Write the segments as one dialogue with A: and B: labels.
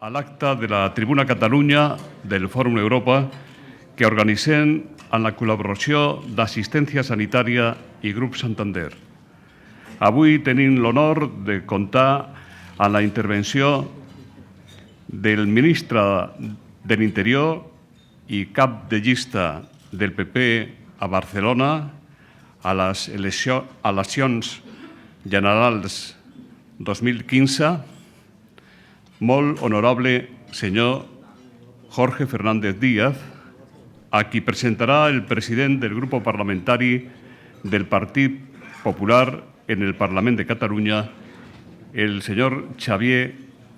A: a l'acte de la Tribuna Catalunya del Fòrum Europa que organitzem en la col·laboració d'Assistència Sanitària i Grup Santander. Avui tenim l'honor de comptar amb la intervenció del ministre de l'Interior i cap de llista del PP a Barcelona a les eleccions generals 2015, molt honorable senyor Jorge Fernández Díaz, a qui presentarà el president del grup parlamentari del Partit Popular en el Parlament de Catalunya, el senyor Xavier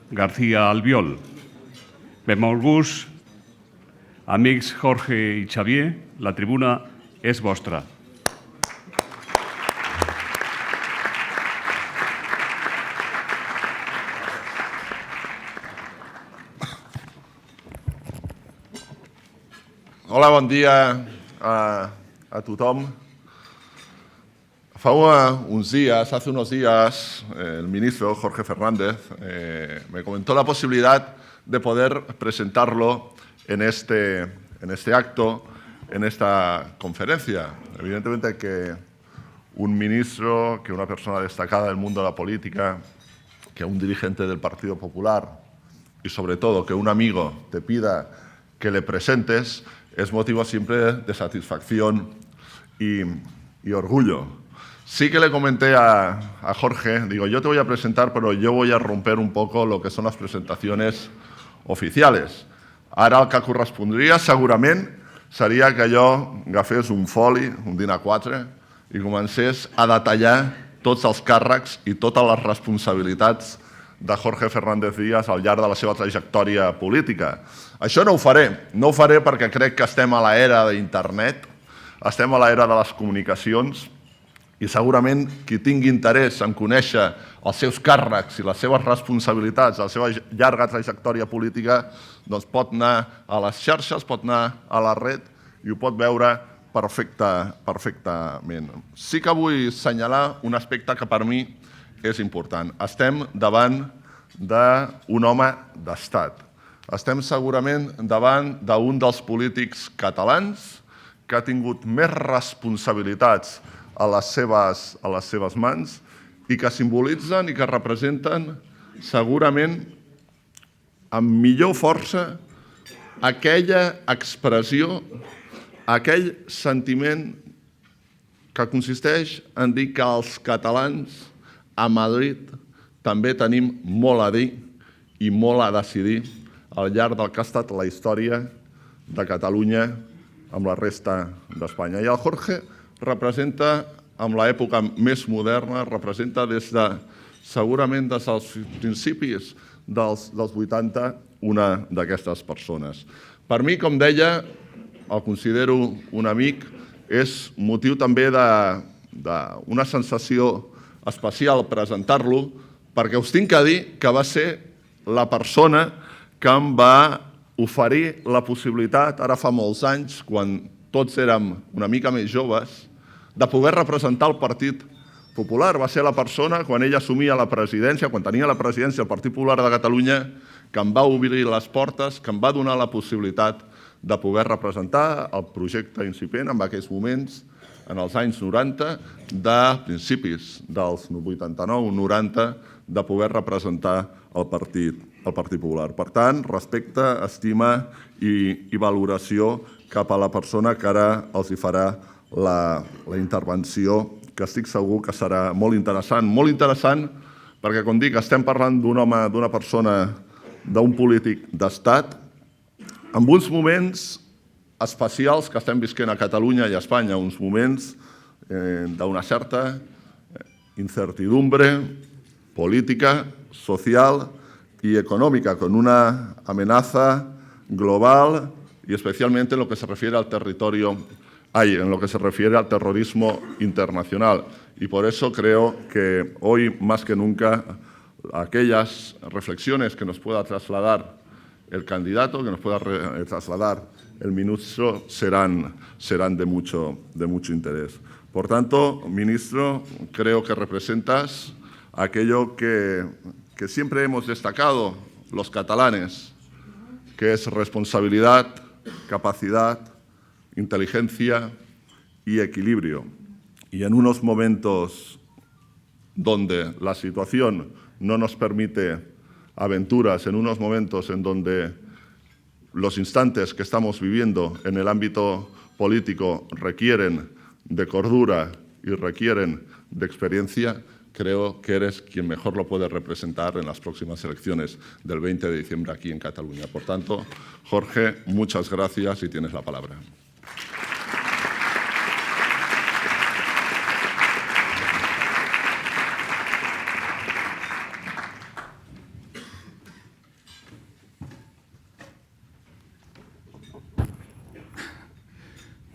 A: García Albiol. Benvolguts, amics Jorge i Xavier, la tribuna és vostra.
B: Hola, bon dia a tothom. Hace unos días, el ministro Jorge Fernández me comentó la posibilidad de poder presentarlo en este acto, en esta conferencia. Evidentemente que un ministro, que una persona destacada del mundo de la política, que un dirigente del Partido Popular y sobre todo que un amigo te pida que le presentes, es motivo siempre de satisfacción y orgullo. Sí que le comenté a Jorge, digo, yo te voy a presentar, pero yo voy a romper un poco lo que son las presentaciones oficiales. Ara el que correspondria segurament seria que jo agafés un foli, un DIN A4, i comencés a detallar tots els càrrecs i totes les responsabilitats de Jorge Fernández Díaz al llarg de la seva trajectòria política. Això no ho faré perquè crec que estem a l'era d'internet, estem a l'era de les comunicacions i segurament qui tingui interès en conèixer els seus càrrecs i les seves responsabilitats, la seva llarga trajectòria política, doncs pot anar a les xarxes, pot anar a la red i ho pot veure perfectament. Sí que vull assenyalar un aspecte que per mi és important. Estem davant d'un home d'estat. Estem segurament davant d'un dels polítics catalans que ha tingut més responsabilitats a les seves mans i que simbolitzen i que representen segurament amb millor força aquella expressió, aquell sentiment que consisteix en dir que els catalans a Madrid també tenim molt a dir i molt a decidir al llarg del que ha estat la història de Catalunya amb la resta d'Espanya. I el Jorge representa, amb l'època més moderna, representa segurament des dels principis dels 80 una d'aquestes persones. Per mi, com deia, el considero un amic, és motiu també d'una sensació especial presentar-lo, perquè us tinc a dir que va ser la persona que em va oferir la possibilitat, ara fa molts anys, quan tots érem una mica més joves, de poder representar el Partit Popular. Va ser la persona, quan ell assumia la presidència, quan tenia la presidència del Partit Popular de Catalunya, que em va obrir les portes, que em va donar la possibilitat de poder representar el projecte incipient en aquells moments, en els anys 90, de principis dels 89-90, de poder representar el Partit Popular. Per tant, respecte, estima i valoració cap a la persona que ara els hi farà la intervenció, que estic segur que serà molt interessant perquè, com dic, estem parlant d'un home, d'una persona, d'un polític d'estat, amb uns moments especials que estem visquent a Catalunya i a Espanya, uns moments d'una certa incertidumbre política, social y económica, con una amenaza global y especialmente en lo que se refiere al en lo que se refiere al terrorismo internacional. Y por eso creo que hoy, más que nunca, aquellas reflexiones que nos pueda trasladar el candidato, que nos pueda trasladar el ministro, serán de mucho interés. Por tanto, ministro, creo que representas aquello que siempre hemos destacado los catalanes, que es responsabilidad, capacidad, inteligencia y equilibrio. Y en unos momentos donde la situación no nos permite aventuras, en unos momentos en donde los instantes que estamos viviendo en el ámbito político requieren de cordura y requieren de experiencia, creo que eres quien mejor lo puede representar en las próximas elecciones del 20 de diciembre aquí en Cataluña. Por tanto, Jorge, muchas gracias y tienes la palabra.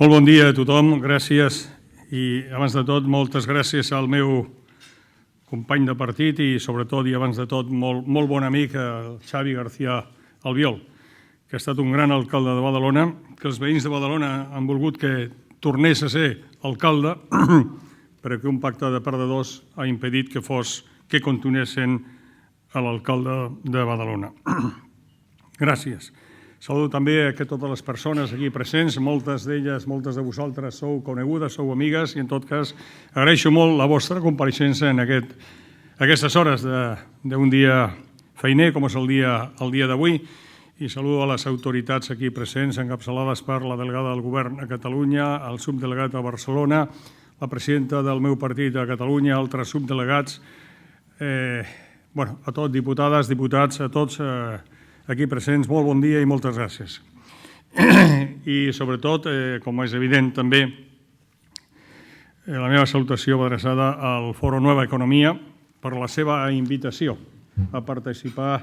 C: Molt bon dia a tothom, gràcies. I abans de tot, moltes gràcies al meu company de partit i sobretot i abans de tot molt bon amic, el Xavi García Albiol, que ha estat un gran alcalde de Badalona, que els veïns de Badalona han volgut que tornés a ser alcalde perquè un pacte de perdedors ha impedit que continués sent l'alcalde de Badalona. Gràcies. Saludo també a totes les persones aquí presents, moltes d'elles, moltes de vosaltres sou conegudes, sou amigues i en tot cas agraeixo molt la vostra compareixença en aquestes hores d'un dia feiner com és el dia d'avui i saludo a les autoritats aquí presents encapçalades per la delegada del govern a Catalunya, el subdelegat a Barcelona, la presidenta del meu partit a Catalunya, altres subdelegats, a tots, diputades, diputats, a tots aquí presents, molt bon dia i moltes gràcies. I sobretot, com és evident també, la meva salutació va adreçada al Foro Nova Economia per la seva invitació a participar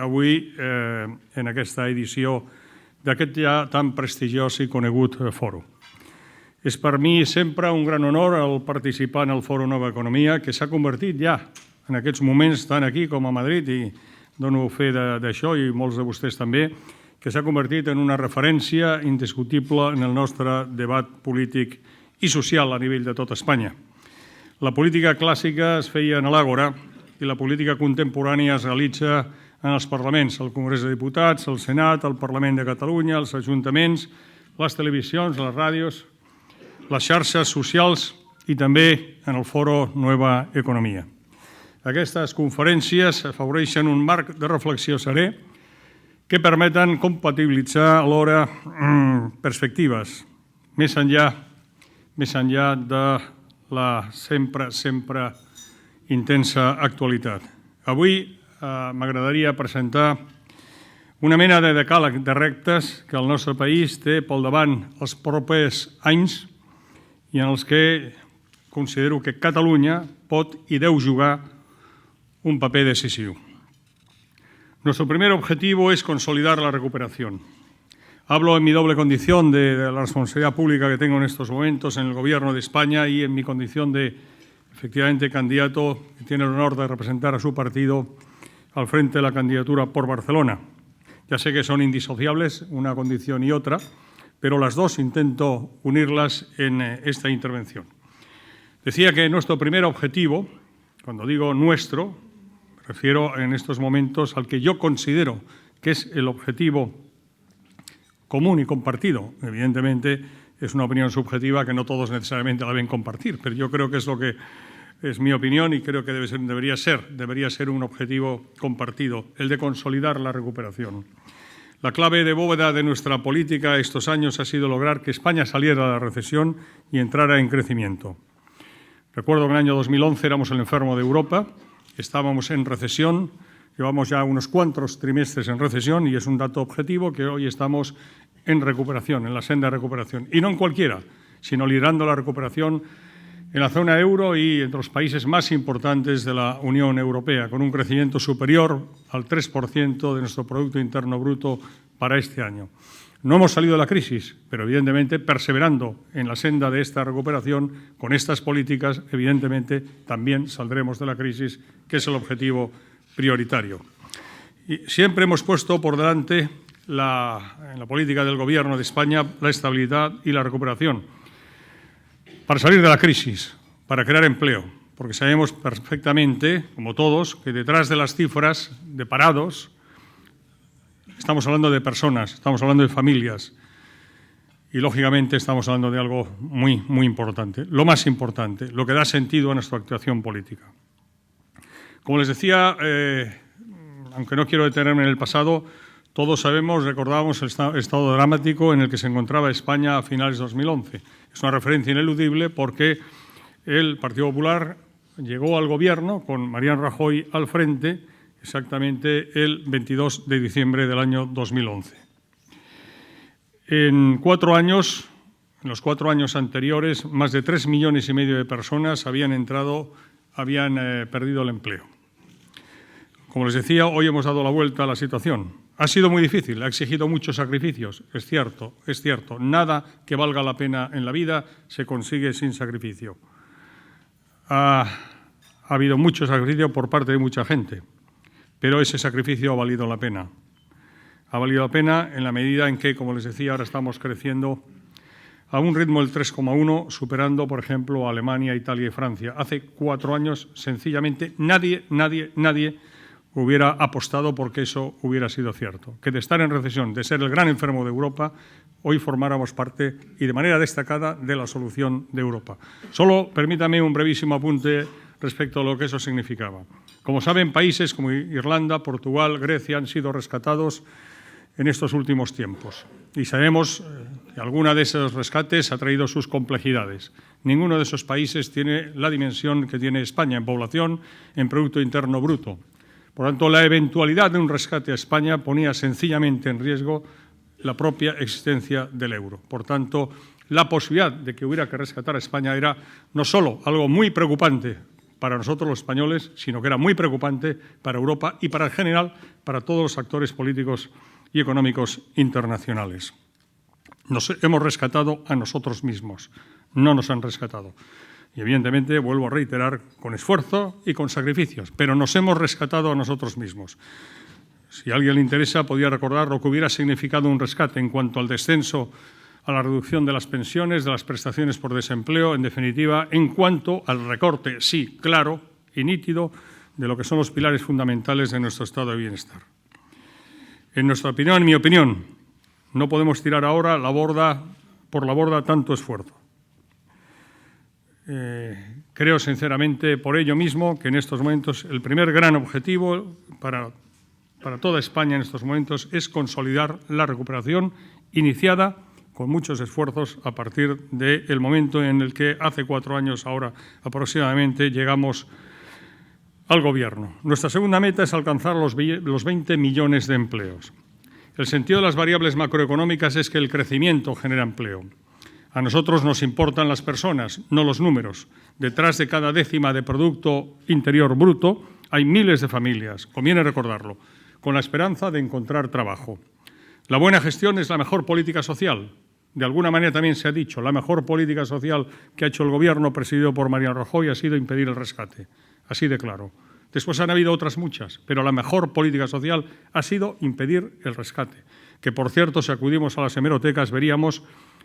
C: avui en aquesta edició d'aquest ja tan prestigiós i conegut foro. És per mi sempre un gran honor el participar en el Foro Nova Economia, que s'ha convertit ja en aquests moments, tant aquí com a Madrid, i dono fe d'això i molts de vostès també, que s'ha convertit en una referència indiscutible en el nostre debat polític i social a nivell de tot Espanya. La política clàssica es feia en l'Àgora i la política contemporània es realitza en els parlaments, el Congrés de Diputats, el Senat, el Parlament de Catalunya, els ajuntaments, les televisions, les ràdios, les xarxes socials i també en el Foro Nova Economia. Aquestes conferències afavoreixen un marc de reflexió serè que permeten compatibilitzar alhora perspectives més enllà de la sempre intensa actualitat. Avui m'agradaria presentar una mena de decàleg de reptes que el nostre país té pel davant els propers anys i en els que considero que Catalunya pot i deu jugar un papel decisivo. Nuestro primer objetivo es consolidar la recuperación. Hablo en mi doble condición de la responsabilidad pública que tengo en estos momentos en el Gobierno de España y en mi condición de, efectivamente, candidato que tiene el honor de representar a su partido al frente de la candidatura por Barcelona. Ya sé que son indisociables una condición y otra, pero las dos intento unirlas en esta intervención. Decía que nuestro primer objetivo, cuando digo nuestro, me refiero en estos momentos al que yo considero que es el objetivo común y compartido. Evidentemente, es una opinión subjetiva que no todos necesariamente la deben compartir, pero yo creo que es lo que es mi opinión y creo que debería ser un objetivo compartido, el de consolidar la recuperación. La clave de bóveda de nuestra política estos años ha sido lograr que España saliera de la recesión y entrara en crecimiento. Recuerdo que en el año 2011 éramos el enfermo de Europa, estábamos en recesión, llevamos ya unos cuantos trimestres en recesión y es un dato objetivo que hoy estamos en recuperación, en la senda de recuperación. Y no en cualquiera, sino liderando la recuperación en la zona euro y entre los países más importantes de la Unión Europea, con un crecimiento superior al 3% de nuestro Producto Interno Bruto para este año. No hemos salido de la crisis, pero evidentemente perseverando en la senda de esta recuperación, con estas políticas, evidentemente también saldremos de la crisis, que es el objetivo prioritario. Y siempre hemos puesto por delante en la política del Gobierno de España la estabilidad y la recuperación para salir de la crisis, para crear empleo, porque sabemos perfectamente, como todos, que detrás de las cifras de parados, estamos hablando de personas, estamos hablando de familias y, lógicamente, estamos hablando de algo muy, muy importante, lo más importante, lo que da sentido a nuestra actuación política. Como les decía, aunque no quiero detenerme en el pasado, todos sabemos, recordábamos el estado dramático en el que se encontraba España a finales de 2011. Es una referencia ineludible porque el Partido Popular llegó al gobierno con Mariano Rajoy al frente exactamente el 22 de diciembre del año 2011. En los 4 años anteriores, más de 3,5 millones de personas habían perdido el empleo. Como les decía, hoy hemos dado la vuelta a la situación. Ha sido muy difícil, ha exigido muchos sacrificios, es cierto. Nada que valga la pena en la vida se consigue sin sacrificio. Ha habido mucho sacrificio por parte de mucha gente, pero ese sacrificio ha valido la pena. Ha valido la pena en la medida en que, como les decía, ahora estamos creciendo a un ritmo del 3,1, superando, por ejemplo, a Alemania, Italia y Francia. Hace 4 años, sencillamente, nadie hubiera apostado porque eso hubiera sido cierto. Que de estar en recesión, de ser el gran enfermo de Europa, hoy formáramos parte, y de manera destacada, de la solución de Europa. Solo permítame un brevísimo apunte respecto a lo que eso significaba. Como saben, países como Irlanda, Portugal, Grecia han sido rescatados en estos últimos tiempos. Y sabemos que alguna de esos rescates ha traído sus complejidades. Ninguno de esos países tiene la dimensión que tiene España en población, en Producto Interno Bruto. Por tanto, la eventualidad de un rescate a España ponía sencillamente en riesgo la propia existencia del euro. Por tanto, la posibilidad de que hubiera que rescatar a España era no solo algo muy preocupante para nosotros los españoles, sino que era muy preocupante para Europa y en general para todos los actores políticos y económicos internacionales. Nos hemos rescatado a nosotros mismos, no nos han rescatado. Y, evidentemente, vuelvo a reiterar, con esfuerzo y con sacrificios, pero nos hemos rescatado a nosotros mismos. Si a alguien le interesa, podría recordar lo que hubiera significado un rescate en cuanto al descenso, a la reducción de las pensiones, de las prestaciones por desempleo, en definitiva, en cuanto al recorte, sí, claro y nítido, de lo que son los pilares fundamentales de nuestro estado de bienestar. En nuestra opinión, en mi opinión, no podemos tirar ahora por la borda tanto esfuerzo. Creo sinceramente, por ello mismo, que en estos momentos el primer gran objetivo para toda España en estos momentos es consolidar la recuperación iniciada con muchos esfuerzos a partir del momento en el que hace 4 años ahora aproximadamente llegamos al Gobierno. Nuestra segunda meta es alcanzar los 20 millones de empleos. El sentido de las variables macroeconómicas es que el crecimiento genera empleo. A nosotros nos importan las personas, no los números. Detrás de cada décima de Producto Interior Bruto hay miles de familias, conviene recordarlo, con la esperanza de encontrar trabajo. La buena gestión es la mejor política social. De alguna manera también se ha dicho, la mejor política social que ha hecho el Gobierno presidido por Mariano Rajoy ha sido impedir el rescate. Así de claro. Después han habido otras muchas, pero la mejor política social ha sido impedir el rescate. Que, por cierto, si acudimos a las hemerotecas, veríamos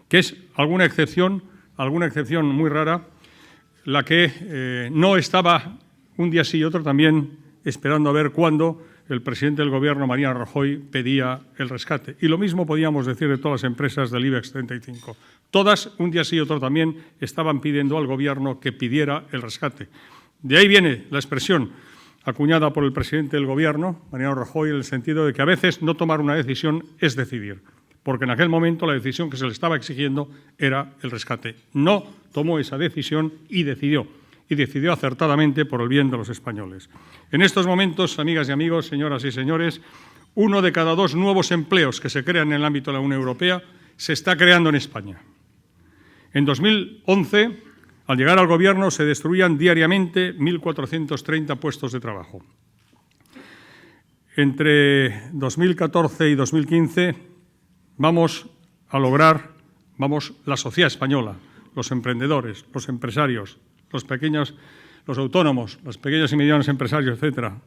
C: que es alguna excepción muy rara, la que no estaba un día sí y otro también esperando a ver cuándo el presidente del Gobierno, Mariano Rajoy, pedía el rescate. Y lo mismo podíamos decir de todas las empresas del IBEX 35. Todas, un día sí y otro también, estaban pidiendo al Gobierno que pidiera el rescate. De ahí viene la expresión acuñada por el presidente del Gobierno, Mariano Rajoy, en el sentido de que a veces no tomar una decisión es decidir, porque en aquel momento la decisión que se le estaba exigiendo era el rescate. No tomó esa decisión y decidió acertadamente por el bien de los españoles. En estos momentos, amigas y amigos, señoras y señores, 1 de cada 2 nuevos empleos que se crean en el ámbito de la Unión Europea se está creando en España. En 2011, al llegar al Gobierno, se destruían diariamente 1.430 puestos de trabajo. Entre 2014 y 2015 vamos a lograr, la sociedad española, los emprendedores, los empresarios, los autónomos, los pequeños y medianos empresarios, etcétera,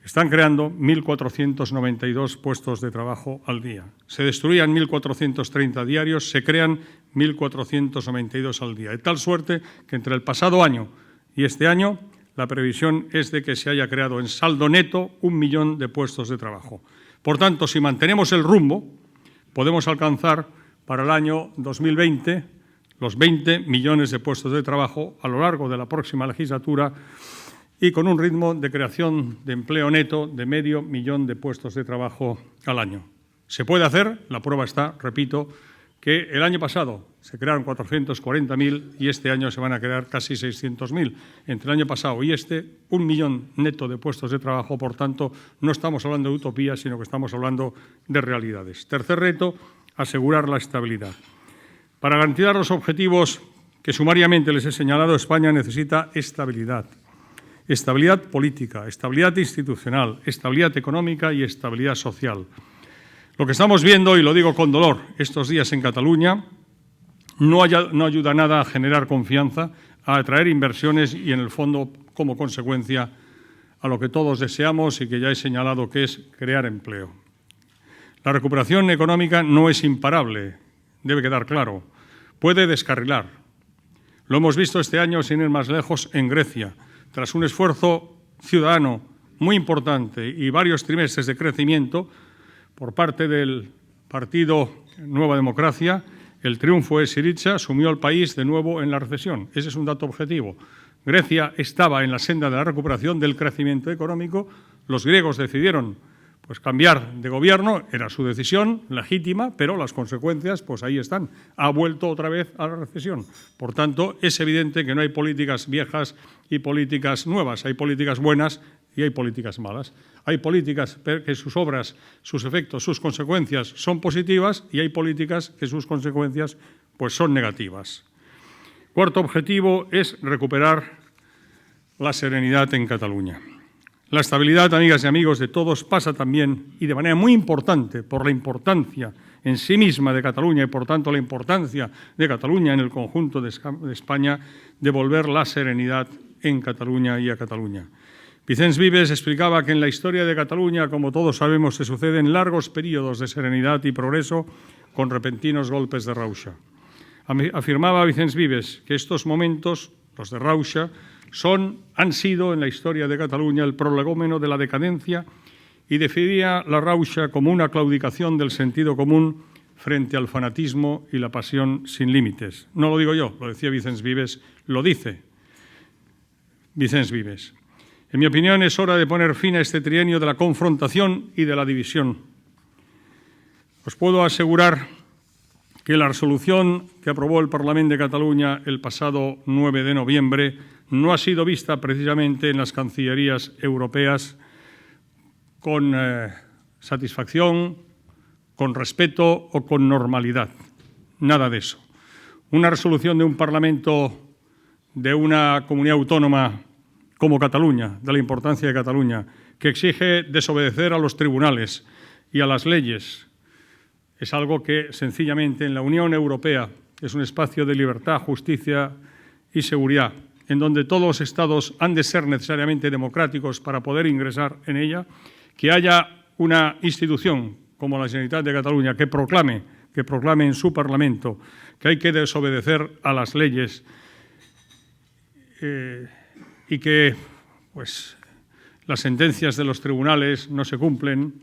C: están creando 1.492 puestos de trabajo al día. Se destruían 1.430 diarios, se crean 1.492 al día. De tal suerte que entre el pasado año y este año, la previsión es de que se haya creado en saldo neto 1 millón de puestos de trabajo. Por tanto, si mantenemos el rumbo, podemos alcanzar para el año 2020 los 20 millones de puestos de trabajo a lo largo de la próxima legislatura y con un ritmo de creación de empleo neto de medio millón de puestos de trabajo al año. Se puede hacer, la prueba está, repito, que el año pasado se crearon 440.000 y este año se van a crear casi 600.000. Entre el año pasado y este, 1 millón neto de puestos de trabajo, por tanto, no estamos hablando de utopía, sino que estamos hablando de realidades. Tercer reto, asegurar la estabilidad. Para garantizar los objetivos que sumariamente les he señalado, España necesita estabilidad. Estabilidad política, estabilidad institucional, estabilidad económica y estabilidad social. Lo que estamos viendo, y lo digo con dolor, estos días en Cataluña, no ayuda nada a generar confianza, a atraer inversiones y, en el fondo, como consecuencia, a lo que todos deseamos y que ya he señalado, que es crear empleo. La recuperación económica no es imparable, debe quedar claro. Puede descarrilar. Lo hemos visto este año, sin ir más lejos, en Grecia. Tras un esfuerzo ciudadano muy importante y varios trimestres de crecimiento por parte del partido Nueva Democracia, el triunfo de Syriza sumió al país de nuevo en la recesión. Ese es un dato objetivo. Grecia estaba en la senda de la recuperación del crecimiento económico. Los griegos decidieron cambiar de gobierno, era su decisión legítima, pero las consecuencias ahí están. Ha vuelto otra vez a la recesión. Por tanto, es evidente que no hay políticas viejas y políticas nuevas. Hay políticas buenas y hay políticas malas. Hay políticas que sus obras, sus efectos, sus consecuencias son positivas y hay políticas que sus consecuencias son negativas. Cuarto objetivo es recuperar la serenidad en Cataluña. La estabilidad, amigas y amigos, de todos pasa también, y de manera muy importante, por la importancia en sí misma de Cataluña y, por tanto, la importancia de Cataluña en el conjunto de España, devolver la serenidad en Cataluña y a Cataluña. Vicens Vives explicaba que en la historia de Cataluña, como todos sabemos, se suceden largos periodos de serenidad y progreso con repentinos golpes de rauxa. Afirmaba Vicens Vives que estos momentos, los de rauxa, han sido en la historia de Cataluña el prolegómeno de la decadencia y definía la rauxa como una claudicación del sentido común frente al fanatismo y la pasión sin límites. No lo digo yo, lo decía Vicens Vives, lo dice Vicens Vives. En mi opinión, es hora de poner fin a este trienio de la confrontación y de la división. Os puedo asegurar que la resolución que aprobó el Parlamento de Cataluña el pasado 9 de noviembre no ha sido vista precisamente en las cancillerías europeas con satisfacción, con respeto o con normalidad. Nada de eso. Una resolución de un Parlamento de una comunidad autónoma como Cataluña, de la importancia de Cataluña, que exige desobedecer a los tribunales y a las leyes, es algo que sencillamente en la Unión Europea es un espacio de libertad, justicia y seguridad, en donde todos los Estados han de ser necesariamente democráticos para poder ingresar en ella, que haya una institución como la Generalitat de Cataluña que proclame en su Parlamento que hay que desobedecer a las leyes y que las sentencias de los tribunales no se cumplen,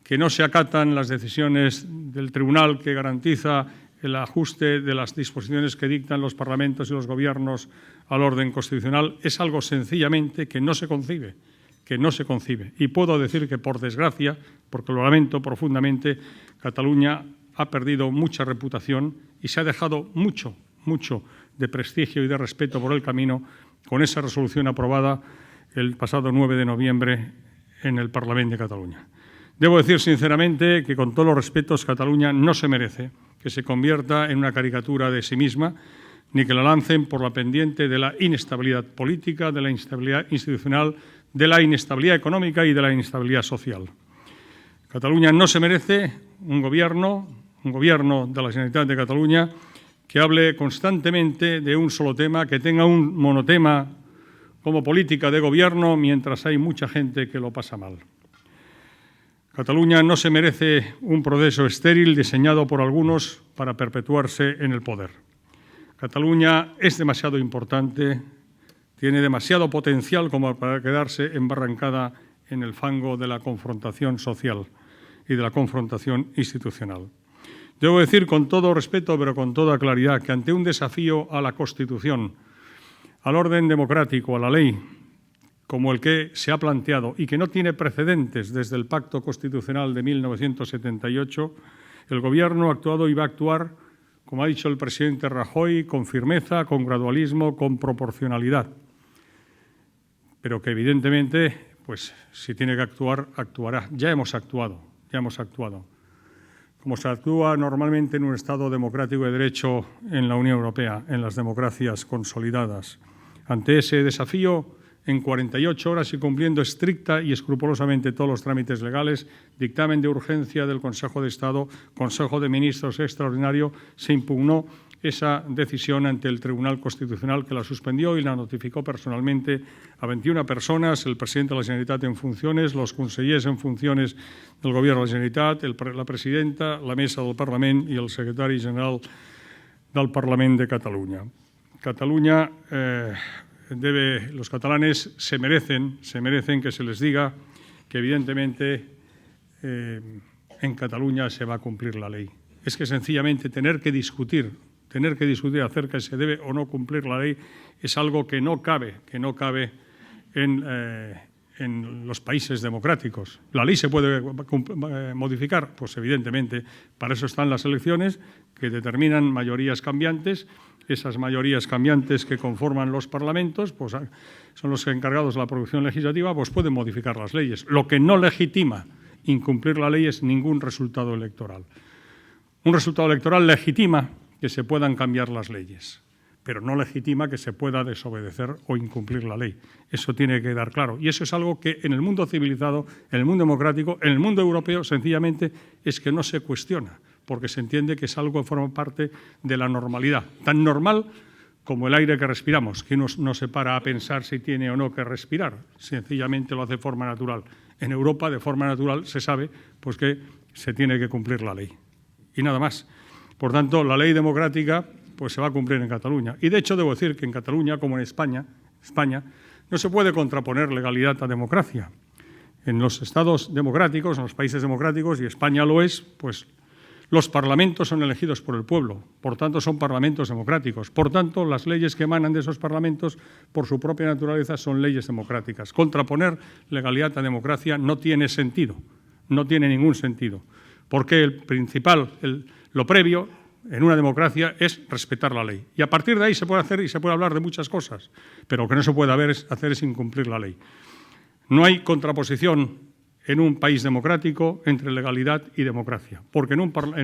C: que no se acatan las decisiones del tribunal que garantiza el ajuste de las disposiciones que dictan los parlamentos y los gobiernos al orden constitucional, es algo sencillamente que no se concibe. Y puedo decir que, por desgracia, porque lo lamento profundamente, Cataluña ha perdido mucha reputación y se ha dejado mucho de prestigio y de respeto por el camino con esa resolución aprobada el pasado 9 de noviembre en el Parlamento de Cataluña. Debo decir sinceramente que, con todos los respetos, Cataluña no se merece que se convierta en una caricatura de sí misma, ni que la lancen por la pendiente de la inestabilidad política, de la inestabilidad institucional, de la inestabilidad económica y de la inestabilidad social. Cataluña no se merece un gobierno de la Generalitat de Cataluña que hable constantemente de un solo tema, que tenga un monotema como política de gobierno, mientras hay mucha gente que lo pasa mal. Cataluña no se merece un proceso estéril diseñado por algunos para perpetuarse en el poder. Cataluña es demasiado importante, tiene demasiado potencial como para quedarse embarrancada en el fango de la confrontación social y de la confrontación institucional. Debo decir con todo respeto, pero con toda claridad, que ante un desafío a la Constitución, al orden democrático, a la ley, como el que se ha planteado y que no tiene precedentes desde el Pacto Constitucional de 1978, el Gobierno ha actuado y va a actuar, como ha dicho el presidente Rajoy, con firmeza, con gradualismo, con proporcionalidad. Pero que evidentemente, pues si tiene que actuar, actuará. Ya hemos actuado. Como se actúa normalmente en un Estado democrático de derecho en la Unión Europea, en las democracias consolidadas. Ante ese desafío, en 48 horas y cumpliendo estricta y escrupulosamente todos los trámites legales, dictamen de urgencia del Consejo de Estado, Consejo de Ministros extraordinario, se impugnó esa decisión ante el Tribunal Constitucional, que la suspendió y la notificó personalmente a 21 personas, el presidente de la Generalitat en funciones, los consellers en funciones del Gobierno de la Generalitat, la presidenta, la mesa del Parlament i el secretari general del Parlament de Catalunya. Catalunya los catalanes se merecen que se les diga que evidentemente en Cataluña se va a cumplir la ley. Es que sencillamente tener que discutir acerca de si se debe o no cumplir la ley es algo que no cabe en los países democráticos. ¿La ley se puede modificar? Pues evidentemente, para eso están las elecciones, que determinan mayorías cambiantes. Esas mayorías cambiantes que conforman los parlamentos, pues son los encargados de la producción legislativa, pues pueden modificar las leyes. Lo que no legitima incumplir la ley es ningún resultado electoral. Un resultado electoral legitima que se puedan cambiar las leyes, pero no legitima que se pueda desobedecer o incumplir la ley. Eso tiene que quedar claro. Y eso es algo que en el mundo civilizado, en el mundo democrático, en el mundo europeo, sencillamente es que no se cuestiona, porque se entiende que es algo que forma parte de la normalidad, tan normal como el aire que respiramos, que uno no se para a pensar si tiene o no que respirar, sencillamente lo hace de forma natural. En Europa, de forma natural, se sabe pues, que se tiene que cumplir la ley. Y nada más. Por tanto, la ley democrática pues, se va a cumplir en Cataluña. Y, de hecho, debo decir que en Cataluña, como en España, no se puede contraponer legalidad a democracia. En los estados democráticos, en los países democráticos, y España lo es, pues los parlamentos son elegidos por el pueblo, por tanto son parlamentos democráticos. Por tanto, las leyes que emanan de esos parlamentos, por su propia naturaleza, son leyes democráticas. Contraponer legalidad a democracia no tiene sentido, no tiene ningún sentido, porque lo previo en una democracia es respetar la ley. Y a partir de ahí se puede hacer y se puede hablar de muchas cosas, pero lo que no se puede hacer es incumplir la ley. No hay contraposición en un país democrático entre legalidad y democracia, porque en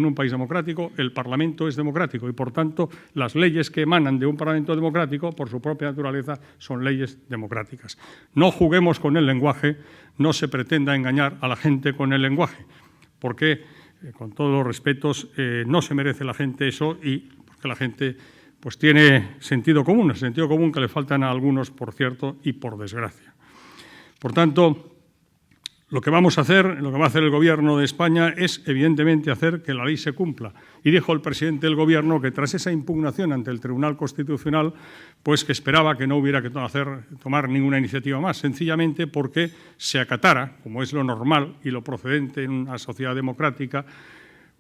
C: un país democrático el Parlamento es democrático y, por tanto, las leyes que emanan de un Parlamento democrático, por su propia naturaleza, son leyes democráticas. No juguemos con el lenguaje, no se pretenda engañar a la gente con el lenguaje, porque, con todos los respetos, no se merece la gente eso y porque la gente pues, tiene sentido común, el sentido común que le faltan a algunos, por cierto, y por desgracia. Por tanto, lo que va a hacer el Gobierno de España es, evidentemente, hacer que la ley se cumpla. Y dijo el presidente del Gobierno que, tras esa impugnación ante el Tribunal Constitucional, pues que esperaba que no hubiera que tomar ninguna iniciativa más, sencillamente porque se acatara, como es lo normal y lo procedente en una sociedad democrática,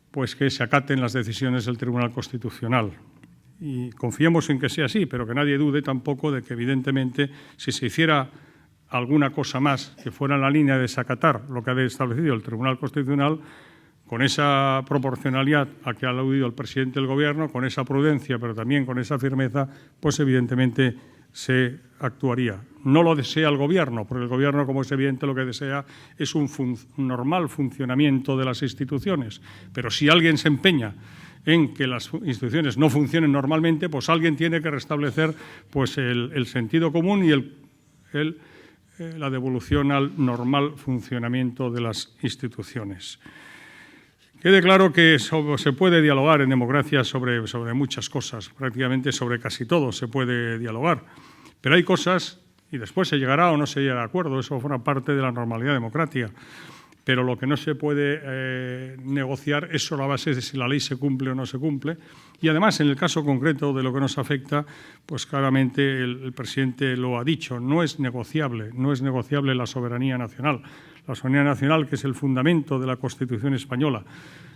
C: pues que se acaten las decisiones del Tribunal Constitucional. Y confiemos en que sea así, pero que nadie dude tampoco de que, evidentemente, si se hiciera alguna cosa más que fuera en la línea de desacatar lo que ha establecido el Tribunal Constitucional, con esa proporcionalidad a que ha aludido el presidente del Gobierno, con esa prudencia, pero también con esa firmeza, pues evidentemente se actuaría. No lo desea el Gobierno, porque el Gobierno, como es evidente, lo que desea es un normal funcionamiento de las instituciones. Pero si alguien se empeña en que las instituciones no funcionen normalmente, pues alguien tiene que restablecer pues, el sentido común y la devolución al normal funcionamiento de las instituciones. Quede claro que se puede dialogar en democracia sobre muchas cosas, prácticamente sobre casi todo se puede dialogar, pero hay cosas, y después se llegará o no se llegará a acuerdo, eso forma parte de la normalidad democrática, pero lo que no se puede negociar es sobre la base de si la ley se cumple o no se cumple. Y además, en el caso concreto de lo que nos afecta, pues claramente el presidente lo ha dicho, no es negociable la soberanía nacional. La soberanía nacional, que es el fundamento de la Constitución española.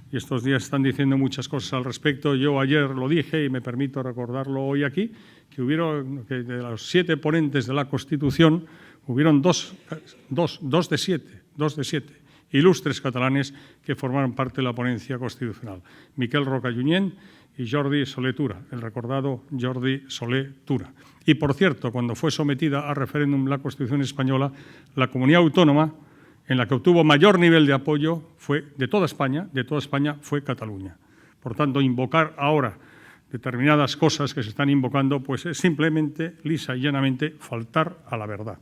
C: Y estos días están diciendo muchas cosas al respecto. Yo ayer lo dije y me permito recordarlo hoy aquí, que de los 7 ponentes de la Constitución hubieron dos de siete ilustres catalanes que formaron parte de la ponencia constitucional. Miquel Roca Junyent y Jordi Solé Tura, el recordado Jordi Solé Tura. Y, por cierto, cuando fue sometida a referéndum la Constitución española, la comunidad autónoma en la que obtuvo mayor nivel de apoyo de toda España, fue Cataluña. Por tanto, invocar ahora determinadas cosas que se están invocando, pues es simplemente, lisa y llanamente, faltar a la verdad.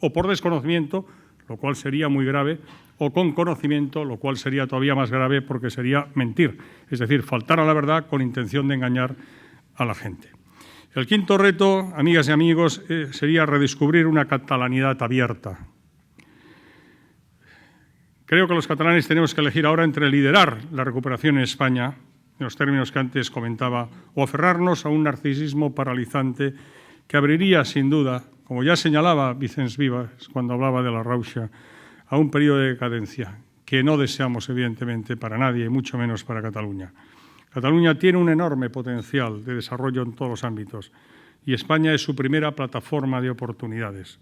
C: O por desconocimiento, lo cual sería muy grave, o con conocimiento, lo cual sería todavía más grave porque sería mentir. Es decir, faltar a la verdad con intención de engañar a la gente. El quinto reto, amigas y amigos, sería redescubrir una catalanidad abierta. Creo que los catalanes tenemos que elegir ahora entre liderar la recuperación en España, en los términos que antes comentaba, o aferrarnos a un narcisismo paralizante que abriría, sin duda, como ya señalaba Vicens Vives cuando hablaba de la Rauxa, a un periodo de decadencia que no deseamos, evidentemente, para nadie, y mucho menos para Cataluña. Cataluña tiene un enorme potencial de desarrollo en todos los ámbitos y España es su primera plataforma de oportunidades.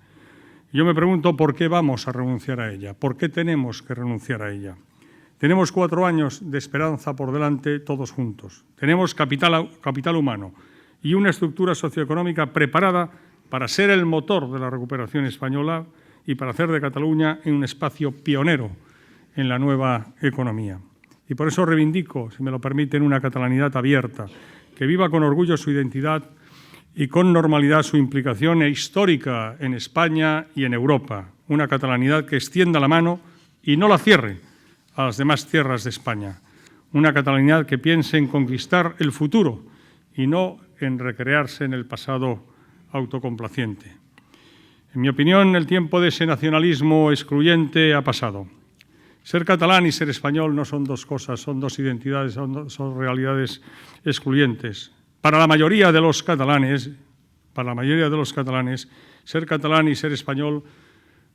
C: Yo me pregunto por qué vamos a renunciar a ella, por qué tenemos que renunciar a ella. Tenemos 4 años de esperanza por delante todos juntos. Tenemos capital humano y una estructura socioeconómica preparada para ser el motor de la recuperación española y para hacer de Cataluña un espacio pionero en la nueva economía. Y por eso reivindico, si me lo permiten, una catalanidad abierta, que viva con orgullo su identidad y con normalidad su implicación histórica en España y en Europa. Una catalanidad que extienda la mano y no la cierre a las demás tierras de España. Una catalanidad que piense en conquistar el futuro y no en recrearse en el pasado autocomplaciente. En mi opinión, el tiempo de ese nacionalismo excluyente ha pasado. Ser catalán y ser español no son dos cosas, son dos identidades, son realidades excluyentes. Para la mayoría de los catalanes, ser catalán y ser español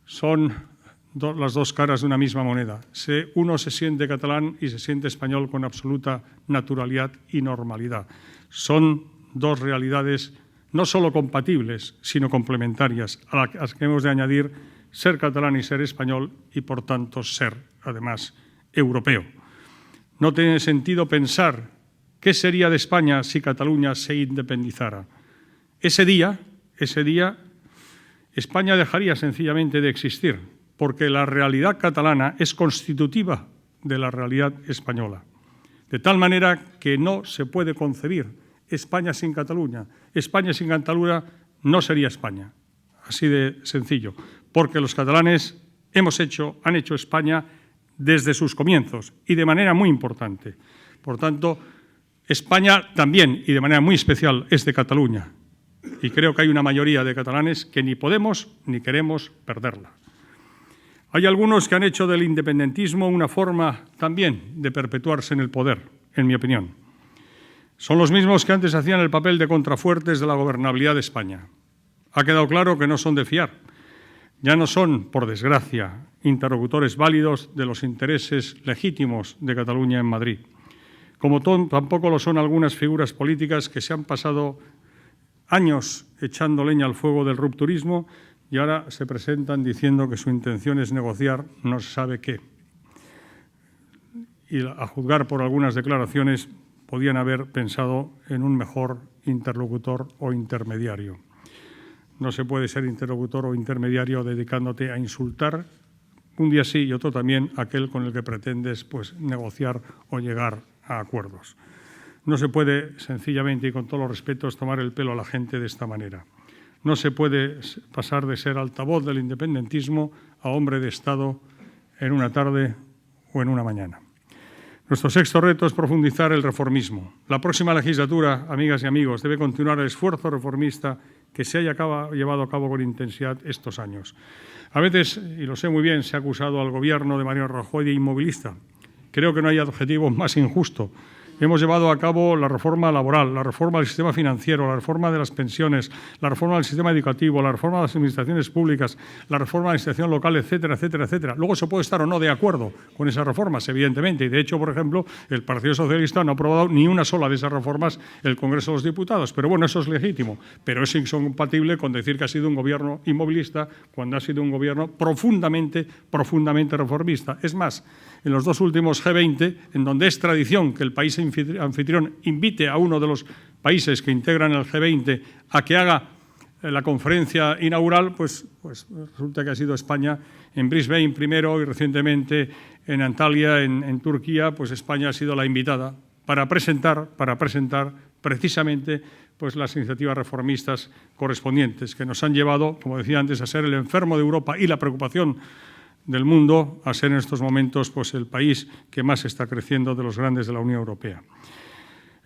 C: son las dos caras de una misma moneda. Uno se siente catalán y se siente español con absoluta naturalidad y normalidad. Son dos realidades no solo compatibles, sino complementarias, a las que hemos de añadir ser catalán y ser español y, por tanto, ser, además, europeo. No tiene sentido pensar qué sería de España si Cataluña se independizara. Ese día, España dejaría sencillamente de existir, porque la realidad catalana es constitutiva de la realidad española. De tal manera que no se puede concebir España sin Cataluña. España sin Cataluña no sería España. Así de sencillo. Porque los catalanes han hecho España desde sus comienzos y de manera muy importante. Por tanto, España también, y de manera muy especial, es de Cataluña. Y creo que hay una mayoría de catalanes que ni podemos ni queremos perderla. Hay algunos que han hecho del independentismo una forma también de perpetuarse en el poder, en mi opinión. Son los mismos que antes hacían el papel de contrafuertes de la gobernabilidad de España. Ha quedado claro que no son de fiar. Ya no son, por desgracia, interlocutores válidos de los intereses legítimos de Cataluña en Madrid. Como tampoco lo son algunas figuras políticas que se han pasado años echando leña al fuego del rupturismo y ahora se presentan diciendo que su intención es negociar no se sabe qué. Y a juzgar por algunas declaraciones, podían haber pensado en un mejor interlocutor o intermediario. No se puede ser interlocutor o intermediario dedicándote a insultar un día sí y otro también aquel con el que pretendes negociar o llegar a acuerdos. No se puede sencillamente y con todos los respetos tomar el pelo a la gente de esta manera. No se puede pasar de ser altavoz del independentismo a hombre de Estado en una tarde o en una mañana. Nuestro sexto reto es profundizar el reformismo. La próxima legislatura, amigas y amigos, debe continuar el esfuerzo reformista que se haya llevado a cabo con intensidad estos años. A veces, y lo sé muy bien, se ha acusado al Gobierno de Mariano Rajoy de inmovilista. Creo que no hay adjetivo más injusto. Hemos llevado a cabo la reforma laboral, la reforma del sistema financiero, la reforma de las pensiones, la reforma del sistema educativo, la reforma de las administraciones públicas, la reforma de la administración local, etcétera, etcétera, etcétera. Luego se puede estar o no de acuerdo con esas reformas, evidentemente, y de hecho, por ejemplo, el Partido Socialista no ha aprobado ni una sola de esas reformas en el Congreso de los Diputados. Pero bueno, eso es legítimo, pero es incompatible con decir que ha sido un gobierno inmovilista cuando ha sido un gobierno profundamente reformista. Es más, en los dos últimos G20, en donde es tradición que el país anfitrión invite a uno de los países que integran el G20 a que haga la conferencia inaugural, pues resulta que ha sido España en Brisbane primero y recientemente en Antalya, en Turquía, pues España ha sido la invitada para presentar precisamente pues las iniciativas reformistas correspondientes que nos han llevado, como decía antes, a ser el enfermo de Europa y la preocupación del mundo, a ser en estos momentos pues, el país que más está creciendo de los grandes de la Unión Europea.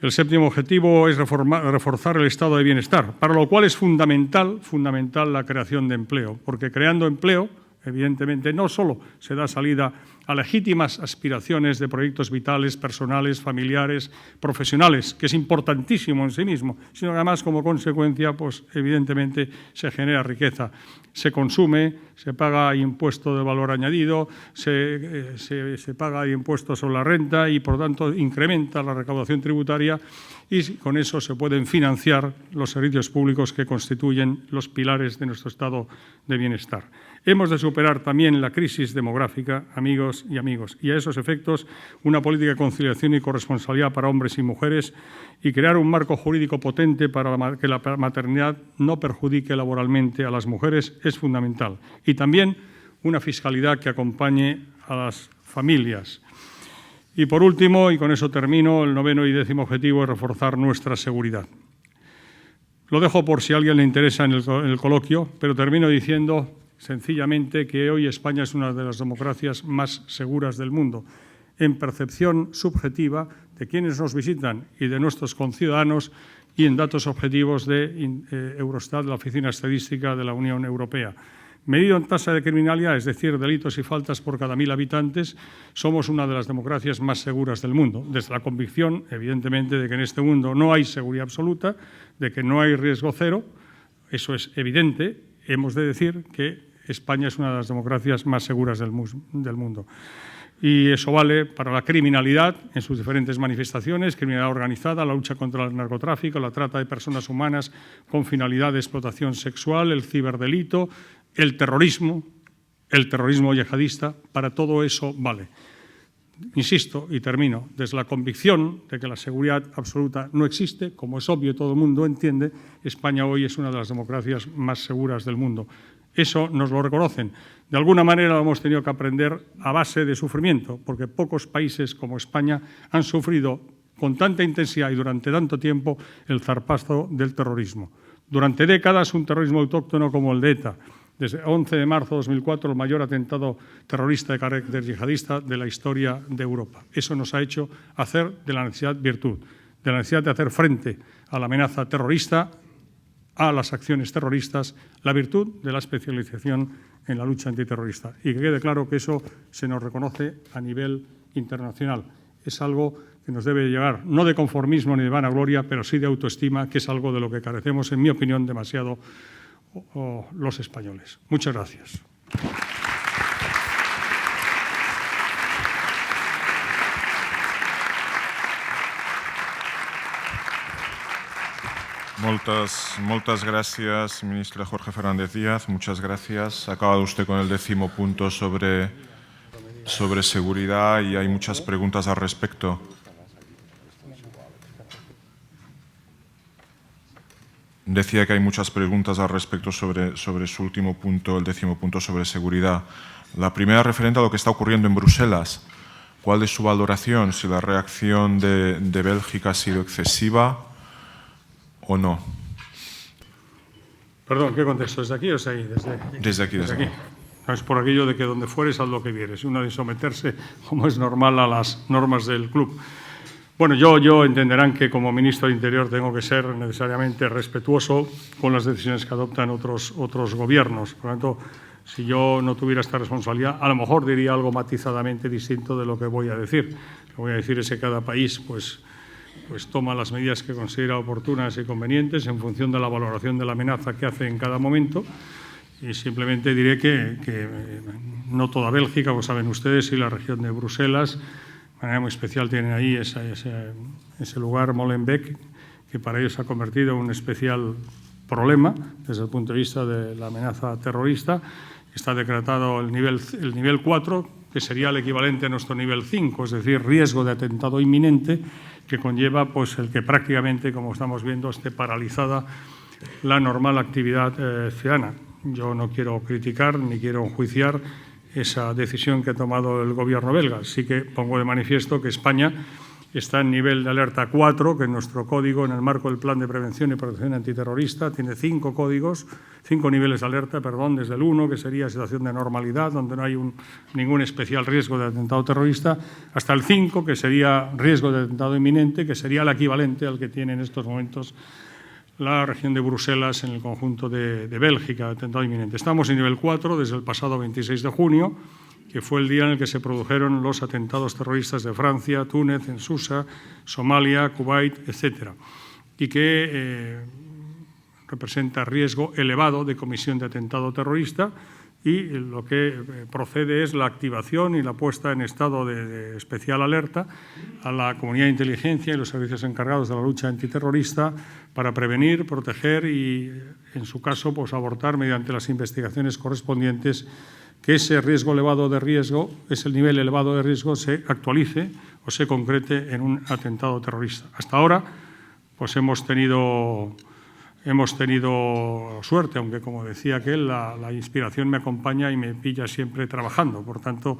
C: El séptimo objetivo es reforzar el estado de bienestar, para lo cual es fundamental la creación de empleo, porque creando empleo, evidentemente, no solo se da salida a legítimas aspiraciones de proyectos vitales, personales, familiares, profesionales, que es importantísimo en sí mismo, sino que además, como consecuencia, pues evidentemente se genera riqueza, se consume, se paga impuesto de valor añadido, se paga impuesto sobre la renta y, por lo tanto, incrementa la recaudación tributaria y con eso se pueden financiar los servicios públicos que constituyen los pilares de nuestro estado de bienestar. Hemos de superar también la crisis demográfica, amigos y amigas, y a esos efectos una política de conciliación y corresponsabilidad para hombres y mujeres y crear un marco jurídico potente para que la maternidad no perjudique laboralmente a las mujeres es fundamental. Y también una fiscalidad que acompañe a las familias. Y por último, y con eso termino, el noveno y décimo objetivo es reforzar nuestra seguridad. Lo dejo por si a alguien le interesa en el coloquio, pero termino diciendo sencillamente que hoy España es una de las democracias más seguras del mundo, en percepción subjetiva de quienes nos visitan y de nuestros conciudadanos y en datos objetivos de Eurostat, la Oficina Estadística de la Unión Europea. Medido en tasa de criminalidad, es decir, delitos y faltas por cada 1.000 habitantes, somos una de las democracias más seguras del mundo, desde la convicción, evidentemente, de que en este mundo no hay seguridad absoluta, de que no hay riesgo cero, eso es evidente. Hemos de decir que España es una de las democracias más seguras del mundo. Y eso vale para la criminalidad en sus diferentes manifestaciones, criminalidad organizada, la lucha contra el narcotráfico, la trata de personas humanas con finalidad de explotación sexual, el ciberdelito, el terrorismo yihadista, para todo eso vale. Insisto y termino, desde la convicción de que la seguridad absoluta no existe, como es obvio, todo el mundo entiende, España hoy es una de las democracias más seguras del mundo. Eso nos lo reconocen. De alguna manera lo hemos tenido que aprender a base de sufrimiento, porque pocos países como España han sufrido con tanta intensidad y durante tanto tiempo el zarpazo del terrorismo. Durante décadas un terrorismo autóctono como el de ETA. Desde el 11 de marzo de 2004, el mayor atentado terrorista de carácter yihadista de la historia de Europa. Eso nos ha hecho hacer de la necesidad virtud, de la necesidad de hacer frente a la amenaza terrorista, a las acciones terroristas, la virtud de la especialización en la lucha antiterrorista. Y que quede claro que eso se nos reconoce a nivel internacional. Es algo que nos debe llevar, no de conformismo ni de vanagloria, pero sí de autoestima, que es algo de lo que carecemos, en mi opinión, demasiado los españoles. Muchas gracias.
D: Moltes gràcies, ministre Jorge Fernández Díaz. Muchas gracias. Ha acabado usted con el 10º punto sobre seguridad y hay muchas preguntas al respecto. Decía que hay muchas preguntas al respecto sobre su último punto, el 10º punto sobre seguridad. La primera referente a lo que está ocurriendo en Bruselas. ¿Cuál es su valoración? Si la reacción de Bélgica ha sido excesiva o no.
C: Perdón, ¿qué contexto? ¿Desde aquí o desde ahí?
D: Desde aquí.
C: No es por aquello de que donde fueres haz lo que vieres. Uno de someterse, como es normal, a las normas del club. Bueno, yo entenderán que como ministro de Interior tengo que ser necesariamente respetuoso con las decisiones que adoptan otros gobiernos. Por lo tanto, si yo no tuviera esta responsabilidad, a lo mejor diría algo matizadamente distinto de lo que voy a decir. Lo que voy a decir es que cada país pues toma las medidas que considera oportunas y convenientes en función de la valoración de la amenaza que hace en cada momento. Y simplemente diré que no toda Bélgica, como saben ustedes, y la región de Bruselas, de manera muy especial tienen ahí ese lugar, Molenbeek, que para ellos se ha convertido en un especial problema desde el punto de vista de la amenaza terrorista. Está decretado el nivel 4, que sería el equivalente a nuestro nivel 5, es decir, riesgo de atentado inminente, que conlleva pues, el que prácticamente, como estamos viendo, esté paralizada la normal actividad ciudadana. Yo no quiero criticar ni quiero enjuiciar esa decisión que ha tomado el gobierno belga. Sí que pongo de manifiesto que España está en nivel de alerta 4, que nuestro código, en el marco del Plan de Prevención y Protección Antiterrorista, tiene 5 niveles de alerta, desde el 1, que sería situación de normalidad, donde no hay ningún especial riesgo de atentado terrorista, hasta el 5, que sería riesgo de atentado inminente, que sería el equivalente al que tiene en estos momentos la región de Bruselas en el conjunto de Bélgica, atentado inminente. Estamos en nivel 4 desde el pasado 26 de junio, que fue el día en el que se produjeron los atentados terroristas de Francia, Túnez, en Susa, Somalia, Kuwait, etc. Y que representa riesgo elevado de comisión de atentado terrorista, y lo que procede es la activación y la puesta en estado de especial alerta a la comunidad de inteligencia y los servicios encargados de la lucha antiterrorista para prevenir, proteger y, en su caso, pues abortar mediante las investigaciones correspondientes que ese riesgo elevado de riesgo, ese nivel elevado de riesgo se actualice o se concrete en un atentado terrorista. Hasta ahora, pues hemos tenido suerte, aunque, como decía aquel, la inspiración me acompaña y me pilla siempre trabajando. Por tanto,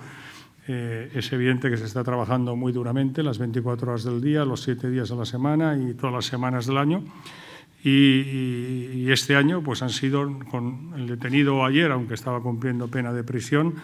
C: es evidente que se está trabajando muy duramente las 24 horas del día, los 7 días de la semana y todas las semanas del año. Y este año pues han sido, con el detenido ayer, aunque estaba cumpliendo pena de prisión,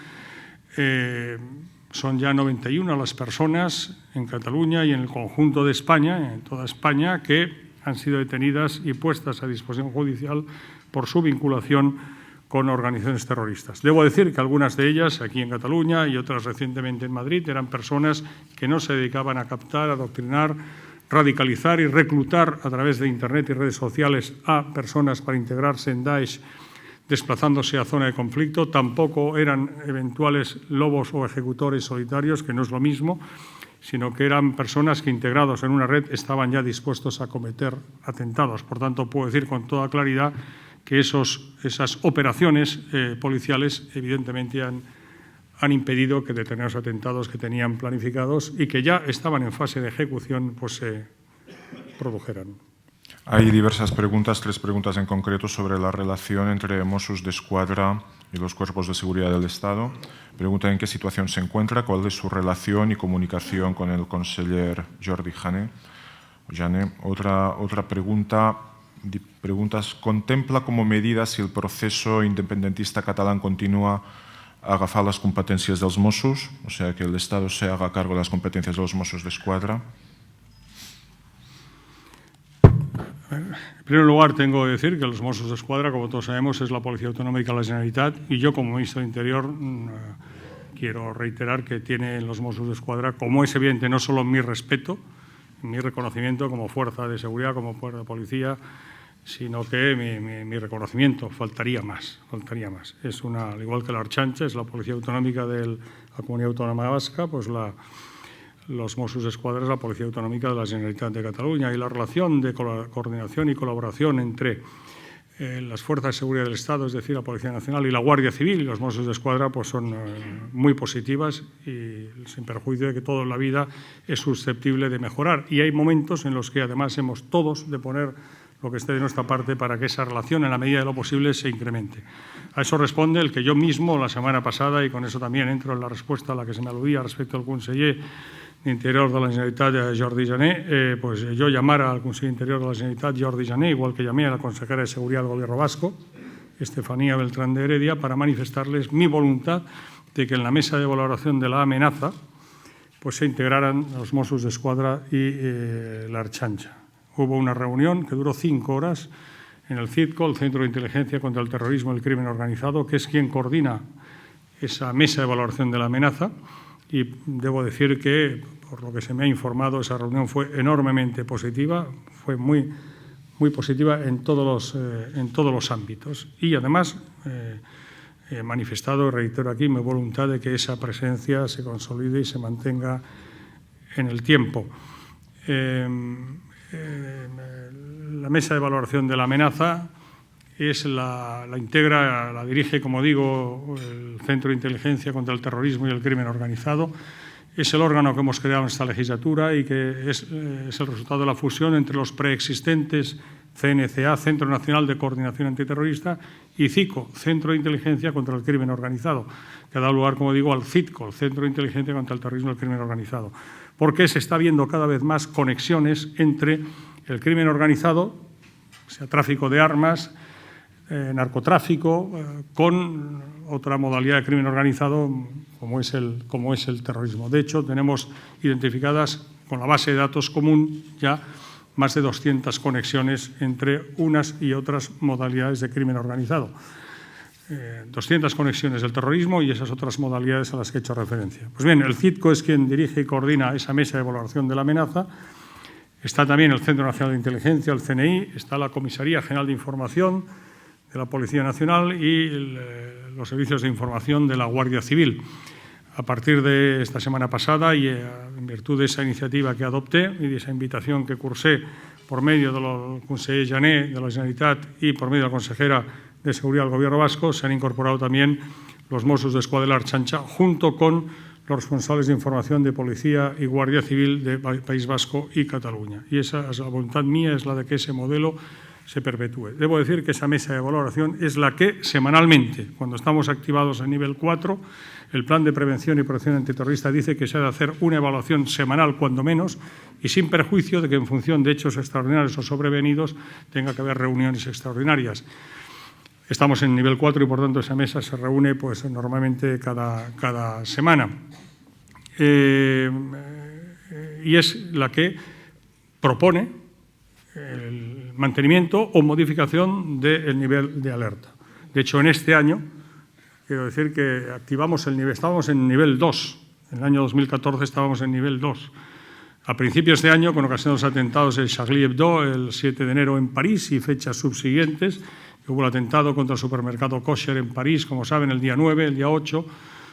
C: son ya 91 las personas en Cataluña y en el conjunto de España, en toda España, que han sido detenidas y puestas a disposición judicial por su vinculación con organizaciones terroristas. Debo decir que algunas de ellas, aquí en Cataluña y otras recientemente en Madrid, eran personas que no se dedicaban a captar, adoctrinar, radicalizar y reclutar a través de Internet y redes sociales a personas para integrarse en Daesh desplazándose a zona de conflicto. Tampoco eran eventuales lobos o ejecutores solitarios, que no es lo mismo, sino que eran personas que, integrados en una red, estaban ya dispuestos a cometer atentados. Por tanto, puedo decir con toda claridad que esas operaciones policiales evidentemente han impedido que determinados atentados que tenían planificados y que ya estaban en fase de ejecución pues se produjeran.
D: Hay diversas preguntas, 3 preguntas en concreto sobre la relación entre Mossos d'Esquadra y los cuerpos de seguridad del Estado. Pregunta en qué situación se encuentra, cuál es su relación y comunicación con el conseller Jordi Jané. Otra preguntas, ¿contempla como medida si el proceso independentista catalán continúa a agafar las competencias dels Mossos, o sea, que el Estado se haga cargo de las competencias de los Mossos d'Esquadra?
C: En primer lugar, tengo que decir que los Mossos d'Esquadra, como todos sabemos, es la Policía Autonómica de la Generalitat, y yo, como ministro de Interior, quiero reiterar que tiene los Mossos d'Esquadra, como es evidente, no solo mi respeto, mi reconocimiento como fuerza de seguridad, como fuerza de policía, sino que mi reconocimiento faltaría más. Es al igual que la Ertzaintza, es la Policía Autonómica de la Comunidad Autónoma Vasca, pues los Mossos d'Esquadra es la Policía Autonómica de la Generalitat de Cataluña, y la relación de coordinación y colaboración entre las fuerzas de seguridad del Estado, es decir, la Policía Nacional y la Guardia Civil y los Mossos d'Esquadra, pues son muy positivas, y sin perjuicio de que todo en la vida es susceptible de mejorar. Y hay momentos en los que además hemos todos de poner lo que esté de nuestra parte para que esa relación, en la medida de lo posible, se incremente. A eso responde el que yo mismo, la semana pasada, y con eso también entro en la respuesta a la que se me aludía respecto al conseller d'Interior de la Generalitat, Jordi Jané, pues yo llamara al conseller d'Interior de la Generalitat, Jordi Jané, igual que llamé a la consejera de Seguridad del Gobierno vasco, Estefanía Beltrán de Heredia, para manifestarles mi voluntad de que en la mesa de valoración de la amenaza pues se integraran los Mossos d'Esquadra y la Ertzaintza. Hubo una reunión que duró 5 horas en el CITCO, el Centro de Inteligencia contra el Terrorismo y el Crimen Organizado, que es quien coordina esa mesa de valoración de la amenaza, y debo decir que, por lo que se me ha informado, esa reunión fue enormemente positiva, fue muy positiva en todos los ámbitos. Y además he manifestado, reitero aquí, mi voluntad de que esa presencia se consolide y se mantenga en el tiempo. La mesa de valoración de la amenaza la integra, la dirige, como digo, el Centro de Inteligencia contra el Terrorismo y el Crimen Organizado. Es el órgano que hemos creado en esta legislatura y que es el resultado de la fusión entre los preexistentes CNCA, Centro Nacional de Coordinación Antiterrorista, y CICO, Centro de Inteligencia contra el Crimen Organizado, que ha dado lugar, como digo, al CITCO, el Centro de Inteligencia contra el Terrorismo y el Crimen Organizado. Porque se está viendo cada vez más conexiones entre el crimen organizado, o sea, tráfico de armas, narcotráfico, con otra modalidad de crimen organizado como es el terrorismo. De hecho, tenemos identificadas con la base de datos común ya más de 200 conexiones entre unas y otras modalidades de crimen organizado. 200 conexiones del terrorismo y esas otras modalidades a las que he hecho referencia. Pues bien, el CITCO es quien dirige y coordina esa mesa de evaluación de la amenaza. Está también el Centro Nacional de Inteligencia, el CNI, está la Comisaría General de Información de la Policía Nacional y los servicios de información de la Guardia Civil. A partir de esta semana pasada y en virtud de esa iniciativa que adopté y de esa invitación que cursé por medio del conseller Jané de la Generalitat y por medio de la consejera de Seguridad del Gobierno vasco, se han incorporado también los Mossos d'Esquadra de la Ertzaintza junto con los responsables de información de Policía y Guardia Civil de País Vasco y Cataluña. Y esa es la voluntad mía, es la de que ese modelo se perpetúe. Debo decir que esa mesa de valoración es la que semanalmente, cuando estamos activados a nivel 4, el Plan de Prevención y Protección Antiterrorista dice que se ha de hacer una evaluación semanal, cuando menos, y sin perjuicio de que en función de hechos extraordinarios o sobrevenidos tenga que haber reuniones extraordinarias. Estamos en nivel 4 y, por tanto, esa mesa se reúne pues, normalmente cada semana. Y es la que propone el mantenimiento o modificación del nivel de alerta. De hecho, en este año, quiero decir que activamos el nivel, estábamos en nivel 2. En el año 2014 estábamos en nivel 2. A principios de año, con ocasión de los atentados de Charlie Hebdo, el 7 de enero en París y fechas subsiguientes, hubo el atentado contra el supermercado Kosher en París, como saben, el día 9, el día 8.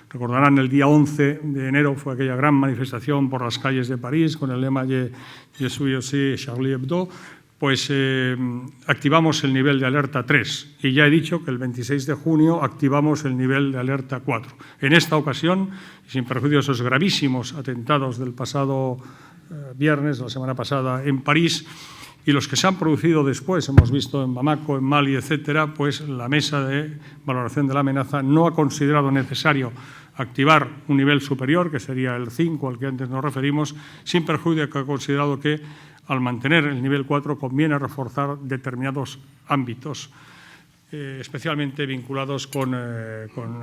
C: Recordarán, el día 11 de enero fue aquella gran manifestación por las calles de París con el lema Je suis aussi Charlie Hebdo. Pues activamos el nivel de alerta 3 y ya he dicho que el 26 de junio activamos el nivel de alerta 4. En esta ocasión, sin perjuicio de esos gravísimos atentados del pasado viernes, la semana pasada, en París, y los que se han producido después, hemos visto en Bamako, en Mali, etcétera, pues la mesa de valoración de la amenaza no ha considerado necesario activar un nivel superior, que sería el 5 al que antes nos referimos, sin perjuicio de que ha considerado que al mantener el nivel 4 conviene reforzar determinados ámbitos, especialmente vinculados con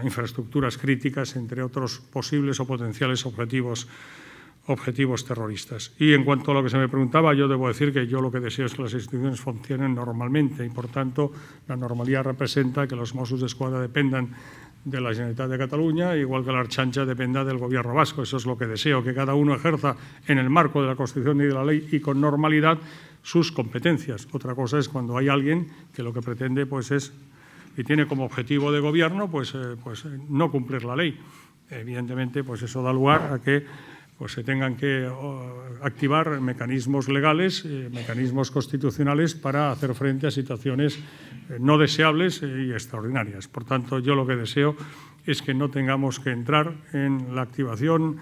C: infraestructuras críticas, entre otros posibles o potenciales objetivos terroristas. Y en cuanto a lo que se me preguntaba, yo debo decir que yo lo que deseo es que las instituciones funcionen normalmente y, por tanto, la normalidad representa que los Mossos d'Esquadra dependan de la Generalitat de Cataluña, igual que la Ertzaintza dependa del Gobierno vasco. Eso es lo que deseo, que cada uno ejerza en el marco de la Constitución y de la ley y con normalidad sus competencias. Otra cosa es cuando hay alguien que lo que pretende pues es y tiene como objetivo de gobierno pues no cumplir la ley. Evidentemente, pues eso da lugar a que pues se tengan que activar mecanismos legales, mecanismos constitucionales para hacer frente a situaciones no deseables y extraordinarias. Por tanto, yo lo que deseo es que no tengamos que entrar en la activación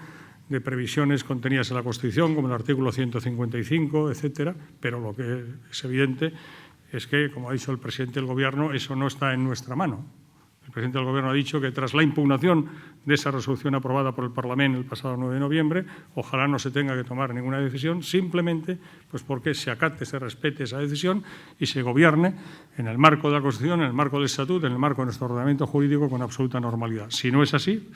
C: de previsiones contenidas en la Constitución, como el artículo 155, etcétera, pero lo que es evidente es que, como ha dicho el presidente del Gobierno, eso no está en nuestra mano. El presidente del Gobierno ha dicho que tras la impugnación de esa resolución aprobada por el Parlamento el pasado 9 de noviembre, ojalá no se tenga que tomar ninguna decisión, simplemente pues porque se acate, se respete esa decisión y se gobierne en el marco de la Constitución, en el marco del Estatuto, en el marco de nuestro ordenamiento jurídico con absoluta normalidad. Si no es así,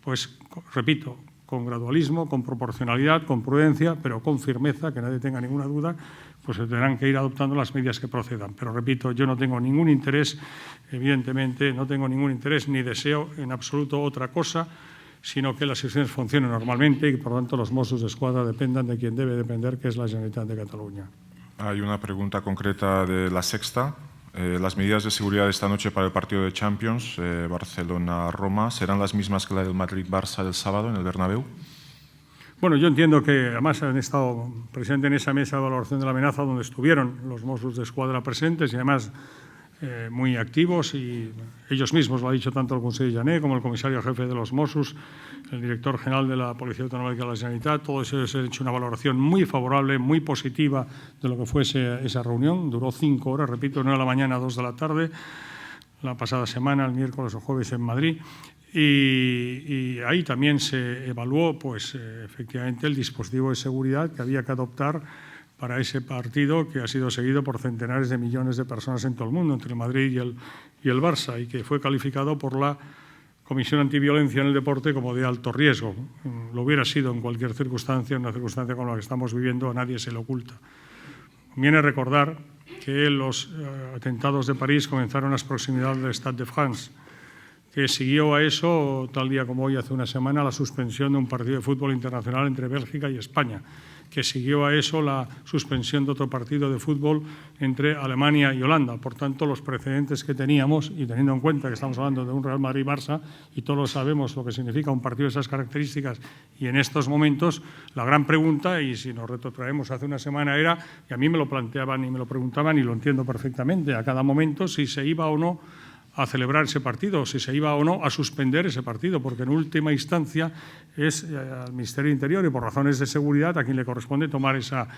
C: pues repito, con gradualismo, con proporcionalidad, con prudencia, pero con firmeza, que nadie tenga ninguna duda, pues se tendrán que ir adoptando las medidas que procedan. Pero repito, yo no tengo ningún interés, evidentemente, no tengo ningún interés ni deseo en absoluto otra cosa, sino que las instituciones funcionen normalmente y que, por lo tanto, los Mossos d'Esquadra dependan de quien debe depender, que es la Generalitat de Cataluña.
D: Hay una pregunta concreta de La Sexta. Las medidas de seguridad de esta noche para el partido de Champions, Barcelona-Roma, ¿serán las mismas que la del Madrid-Barça del sábado en el Bernabéu?
C: Bueno, yo entiendo que además han estado presentes en esa mesa de valoración de la amenaza donde estuvieron los Mossos d'Esquadra presentes y además muy activos, y ellos mismos lo ha dicho tanto el conseller Jané como el comisario jefe de los Mossos, el director general de la Policía Autonómica de la Generalitat. Todos ellos han hecho una valoración muy favorable, muy positiva de lo que fue esa reunión. Duró 5 horas, repito, 9 de la mañana a 2 de la tarde, la pasada semana, el miércoles o jueves en Madrid. Y ahí también se evaluó, pues, efectivamente, el dispositivo de seguridad que había que adoptar para ese partido que ha sido seguido por centenares de millones de personas en todo el mundo, entre el Madrid y el Barça, y que fue calificado por la Comisión Antiviolencia en el Deporte como de alto riesgo. Lo hubiera sido en cualquier circunstancia, en una circunstancia como la que estamos viviendo, a nadie se le oculta. Conviene recordar que los atentados de París comenzaron a las proximidades del Stade de France, que siguió a eso, tal día como hoy, hace una semana, la suspensión de un partido de fútbol internacional entre Bélgica y España, que siguió a eso la suspensión de otro partido de fútbol entre Alemania y Holanda. Por tanto, los precedentes que teníamos, y teniendo en cuenta que estamos hablando de un Real Madrid-Barça, y todos sabemos lo que significa un partido de esas características, y en estos momentos la gran pregunta, y si nos retrotraemos hace una semana, era, y a mí me lo planteaban y me lo preguntaban, y lo entiendo perfectamente, a cada momento, si se iba o no a celebrar ese partido, si se iba o no a suspender ese partido, porque en última instancia es al Ministerio del Interior y por razones de seguridad a quien le corresponde tomar esa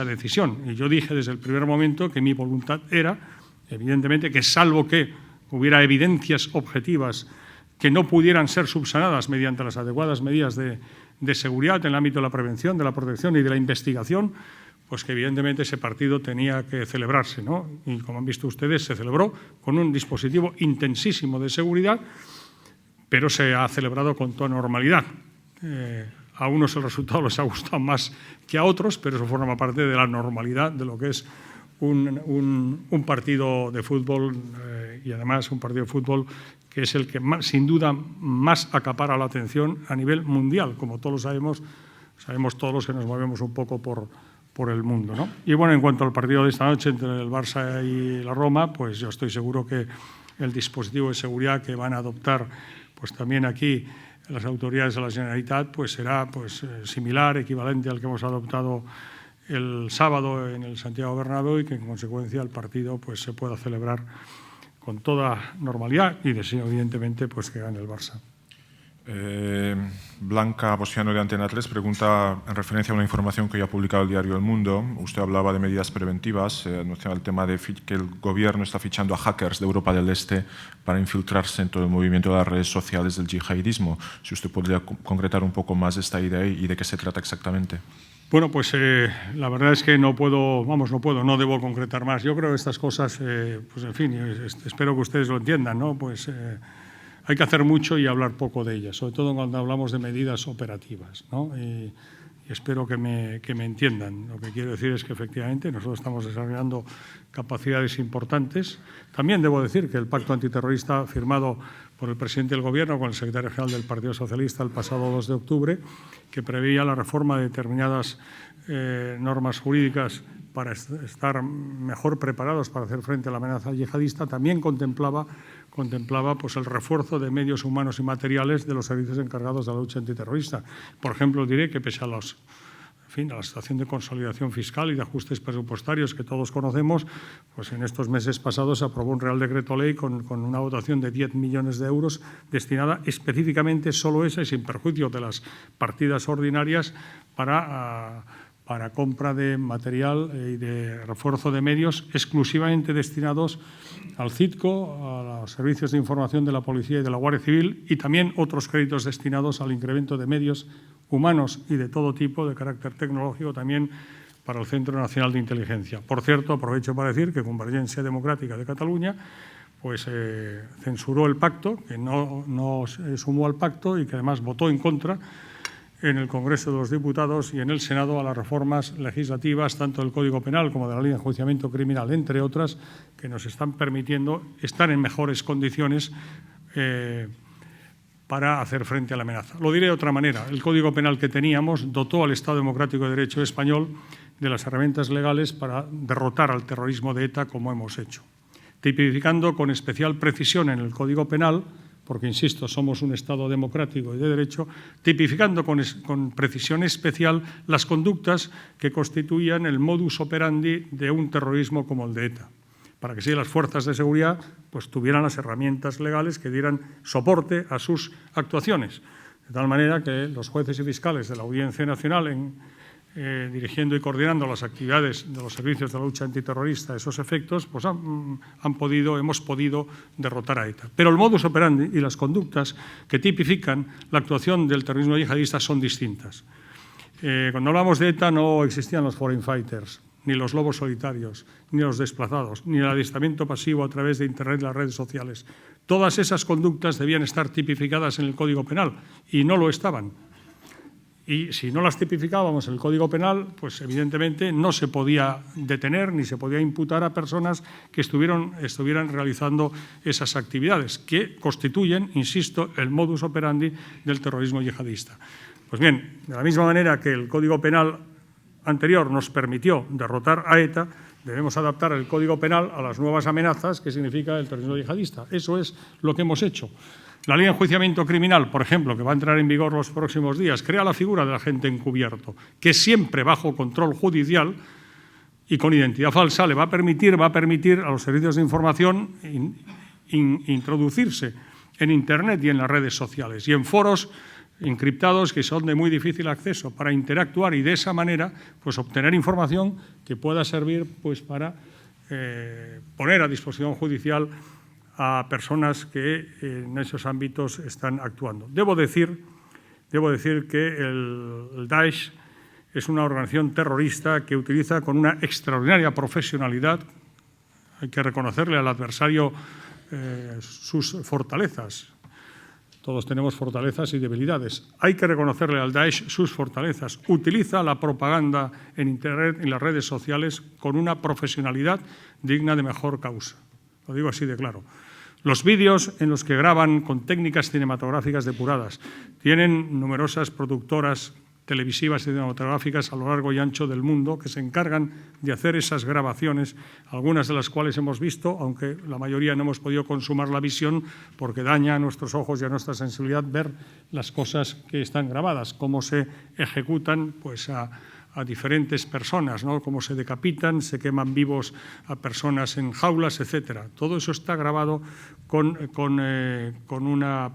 C: decisión. Y yo dije desde el primer momento que mi voluntad era, evidentemente, que salvo que hubiera evidencias objetivas que no pudieran ser subsanadas mediante las adecuadas medidas de seguridad en el ámbito de la prevención, de la protección y de la investigación, pues que evidentemente ese partido tenía que celebrarse, ¿no? Y como han visto ustedes, se celebró con un dispositivo intensísimo de seguridad, pero se ha celebrado con toda normalidad. A unos el resultado les ha gustado más que a otros, pero eso forma parte de la normalidad de lo que es un partido de fútbol, y además un partido de fútbol que es el que más, sin duda más acapara la atención a nivel mundial, como todos lo sabemos todos los que nos movemos un poco por el mundo, ¿no? Y bueno, en cuanto al partido de esta noche entre el Barça y la Roma, pues yo estoy seguro que el dispositivo de seguridad que van a adoptar, pues también aquí las autoridades de la Generalitat, pues será similar, equivalente al que hemos adoptado el sábado en el Santiago Bernabéu, y que en consecuencia el partido pues se pueda celebrar con toda normalidad, y deseo evidentemente pues que gane el Barça.
D: Blanca Bosiano de Antena 3 pregunta en referencia a una información que ya ha publicado el diario El Mundo. Usted hablaba de medidas preventivas, anunciaba el tema de que el gobierno está fichando a hackers de Europa del Este para infiltrarse en todo el movimiento de las redes sociales del yihadismo. Si usted podría concretar un poco más esta idea y de qué se trata exactamente.
C: Bueno, pues la verdad es que no debo concretar más. Yo creo que estas cosas, pues en fin, espero que ustedes lo entiendan, ¿no? Pues hay que hacer mucho y hablar poco de ellas, sobre todo cuando hablamos de medidas operativas, ¿no? Y espero que me entiendan. Lo que quiero decir es que efectivamente nosotros estamos desarrollando capacidades importantes. También debo decir que el pacto antiterrorista firmado por el presidente del Gobierno con el secretario general del Partido Socialista el pasado 2 de octubre, que preveía la reforma de determinadas normas jurídicas para estar mejor preparados para hacer frente a la amenaza yihadista, también contemplaba pues, el refuerzo de medios humanos y materiales de los servicios encargados de la lucha antiterrorista. Por ejemplo, diré que pese a la situación de consolidación fiscal y de ajustes presupuestarios que todos conocemos, pues en estos meses pasados se aprobó un Real Decreto Ley con una dotación de 10 millones de euros destinada específicamente solo esa y sin perjuicio de las partidas ordinarias para compra de material y de refuerzo de medios exclusivamente destinados al CITCO, a los servicios de información de la Policía y de la Guardia Civil, y también otros créditos destinados al incremento de medios humanos y de todo tipo de carácter tecnológico también para el Centro Nacional de Inteligencia. Por cierto, aprovecho para decir que Convergencia Democrática de Cataluña pues censuró el pacto, que no se sumó al pacto y que además votó en contra en el Congreso de los Diputados y en el Senado a las reformas legislativas, tanto del Código Penal como de la Ley de Enjuiciamiento Criminal, entre otras, que nos están permitiendo estar en mejores condiciones para hacer frente a la amenaza. Lo diré de otra manera. El Código Penal que teníamos dotó al Estado Democrático de Derecho español de las herramientas legales para derrotar al terrorismo de ETA, como hemos hecho, tipificando con especial precisión en el Código Penal, porque, insisto, somos un Estado democrático y de derecho, tipificando con precisión especial las conductas que constituían el modus operandi de un terrorismo como el de ETA, para que así las fuerzas de seguridad pues, tuvieran las herramientas legales que dieran soporte a sus actuaciones. De tal manera que los jueces y fiscales de la Audiencia Nacional, dirigiendo y coordinando las actividades de los servicios de la lucha antiterrorista a esos efectos, pues hemos podido derrotar a ETA. Pero el modus operandi y las conductas que tipifican la actuación del terrorismo yihadista son distintas. Cuando hablamos de ETA no existían los foreign fighters, ni los lobos solitarios, ni los desplazados, ni el adiestramiento pasivo a través de Internet y las redes sociales. Todas esas conductas debían estar tipificadas en el Código Penal y no lo estaban. Y si no las tipificábamos en el Código Penal, pues evidentemente no se podía detener ni se podía imputar a personas que estuvieran realizando esas actividades, que constituyen, insisto, el modus operandi del terrorismo yihadista. Pues bien, de la misma manera que el Código Penal anterior nos permitió derrotar a ETA, debemos adaptar el Código Penal a las nuevas amenazas que significa el terrorismo yihadista. Eso es lo que hemos hecho. La Ley de Enjuiciamiento Criminal, por ejemplo, que va a entrar en vigor los próximos días, crea la figura del agente encubierto, que siempre bajo control judicial y con identidad falsa le va a permitir a los servicios de información introducirse en Internet y en las redes sociales y en foros encriptados que son de muy difícil acceso para interactuar y de esa manera pues, obtener información que pueda servir pues, para poner a disposición judicial a personas que en esos ámbitos están actuando. Debo decir que el Daesh es una organización terrorista que utiliza con una extraordinaria profesionalidad, hay que reconocerle al adversario sus fortalezas. Todos tenemos fortalezas y debilidades. Hay que reconocerle al Daesh sus fortalezas. Utiliza la propaganda en Internet y en las redes sociales con una profesionalidad digna de mejor causa. Lo digo así de claro. Los vídeos en los que graban con técnicas cinematográficas depuradas tienen numerosas productoras televisivas y cinematográficas a lo largo y ancho del mundo que se encargan de hacer esas grabaciones, algunas de las cuales hemos visto, aunque la mayoría no hemos podido consumar la visión porque daña a nuestros ojos y a nuestra sensibilidad ver las cosas que están grabadas, cómo se ejecutan pues, a diferentes personas, ¿no? Cómo se decapitan, se queman vivos a personas en jaulas, etcétera. Todo eso está grabado con una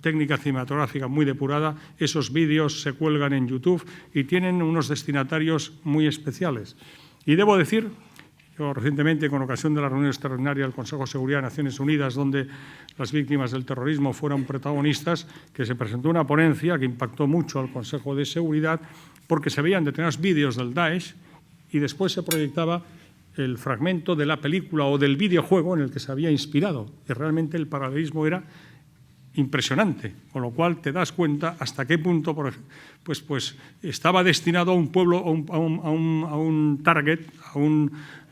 C: técnica cinematográfica muy depurada. Esos vídeos se cuelgan en YouTube y tienen unos destinatarios muy especiales. Y debo decir, yo recientemente, con ocasión de la reunión extraordinaria del Consejo de Seguridad de Naciones Unidas, donde las víctimas del terrorismo fueron protagonistas, que se presentó una ponencia que impactó mucho al Consejo de Seguridad porque se veían determinados vídeos del Daesh y después se proyectaba el fragmento de la película o del videojuego en el que se había inspirado. Y realmente el paralelismo era impresionante, con lo cual te das cuenta hasta qué punto pues estaba destinado a un pueblo, a un target,